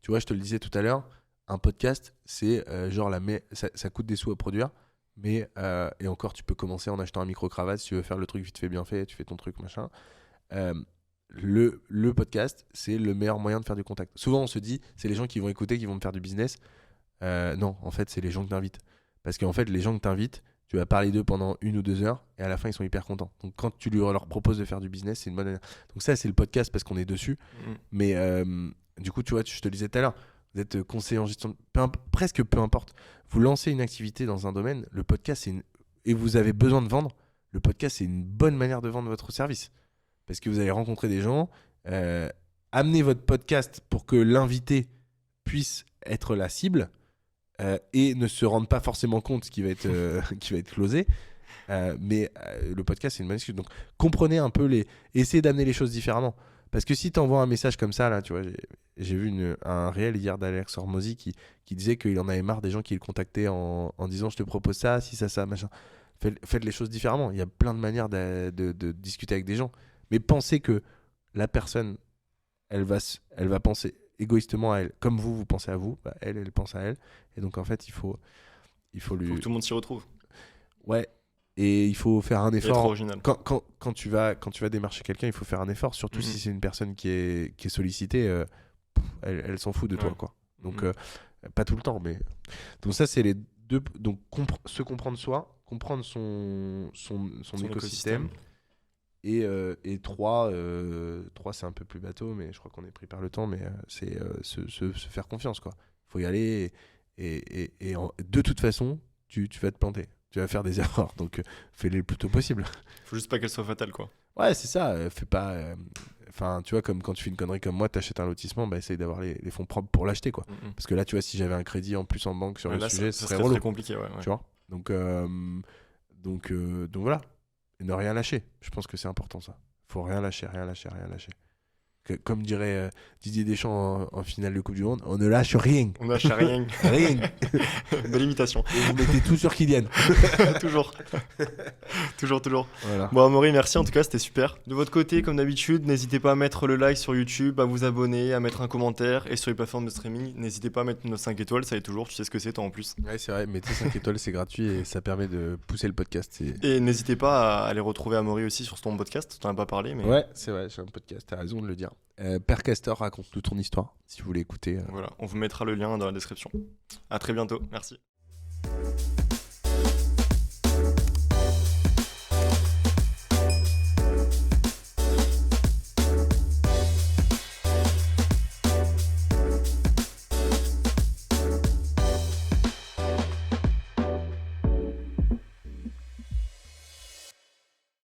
Tu vois, je te le disais tout à l'heure, un podcast, c'est genre ça coûte des sous à produire, mais et encore, tu peux commencer en achetant un micro-cravate si tu veux faire le truc vite fait, bien fait, tu fais ton truc, machin. Le podcast, c'est le meilleur moyen de faire du contact. Souvent, on se dit, c'est les gens qui vont écouter, qui vont me faire du business. Non, en fait, c'est les gens que tu invites. Parce qu'en fait, les gens que tu invites, tu vas parler d'eux pendant 1 ou 2 heures et à la fin, ils sont hyper contents. Donc, quand tu leur proposes de faire du business, c'est une bonne manière. Donc, ça, c'est le podcast parce qu'on est dessus. Mais du coup, tu vois, je te le disais tout à l'heure, vous êtes conseiller en gestion, presque peu importe. Vous lancez une activité dans un domaine, le podcast, et vous avez besoin de vendre, le podcast, c'est une bonne manière de vendre votre service. Parce que vous allez rencontrer des gens, amener votre podcast pour que l'invité puisse être la cible et ne se rende pas forcément compte qui va être closé. Mais le podcast, c'est une bonne excuse. Donc, comprenez un peu essayez d'amener les choses différemment. Parce que si tu envoies un message comme ça, là, tu vois, j'ai vu un réel hier d'Alex Hormozy qui disait qu'il en avait marre des gens qui le contactaient en disant je te propose ça, si ça, machin. Faites les choses différemment. Il y a plein de manières de discuter avec des gens. Mais pensez que la personne, elle va penser égoïstement à elle. Comme vous pensez à vous, bah elle pense à elle. Et donc, en fait, il faut lui... Faut que tout le monde s'y retrouve. Ouais. Et il faut faire un effort. Être original. Quand tu vas démarcher quelqu'un, il faut faire un effort. Surtout si c'est une personne qui est sollicitée, elle s'en fout de toi, quoi. Donc, pas tout le temps. Mais... Donc, ça, c'est les deux. Donc, se comprendre soi, comprendre son écosystème. Et 3, c'est un peu plus bateau, mais je crois qu'on est pris par le temps. Mais c'est se faire confiance, quoi. Il faut y aller. Et de toute façon, tu vas te planter. Tu vas faire des erreurs, donc fais-les le plus tôt possible. Faut juste pas qu'elles soient fatales, quoi. Ouais, c'est ça. Fais pas. Enfin, tu vois, comme quand tu fais une connerie comme moi, t'achètes un lotissement, bah essaye d'avoir les fonds propres pour l'acheter, quoi. Parce que là, tu vois, si j'avais un crédit en plus en banque sur le sujet, ce serait très compliqué, ouais. Tu vois. Donc voilà. Et ne rien lâcher. Je pense que c'est important, ça. Faut rien lâcher. Comme dirait Didier Deschamps en finale de Coupe du Monde, on ne lâche rien. On lâche rien. Rien. Belle imitation. Et vous mettez tout sur Kylian. Toujours. Toujours. Voilà. Bon, Amaury, merci. En tout cas, c'était super. De votre côté, comme d'habitude, n'hésitez pas à mettre le like sur YouTube, à vous abonner, à mettre un commentaire. Et sur les plateformes de streaming, n'hésitez pas à mettre nos 5 étoiles. Ça aide toujours. Tu sais ce que c'est, toi, en plus. Ouais, c'est vrai. Mettez 5 étoiles, c'est gratuit et ça permet de pousser le podcast. Et n'hésitez pas à aller retrouver Amaury aussi sur ton podcast. Tu n'en as pas parlé. Mais... Ouais, c'est vrai. J'ai un podcast. T'as raison de le dire. Père Castor raconte toute ton histoire, si vous voulez écouter. Voilà, on vous mettra le lien dans la description. À très bientôt, merci.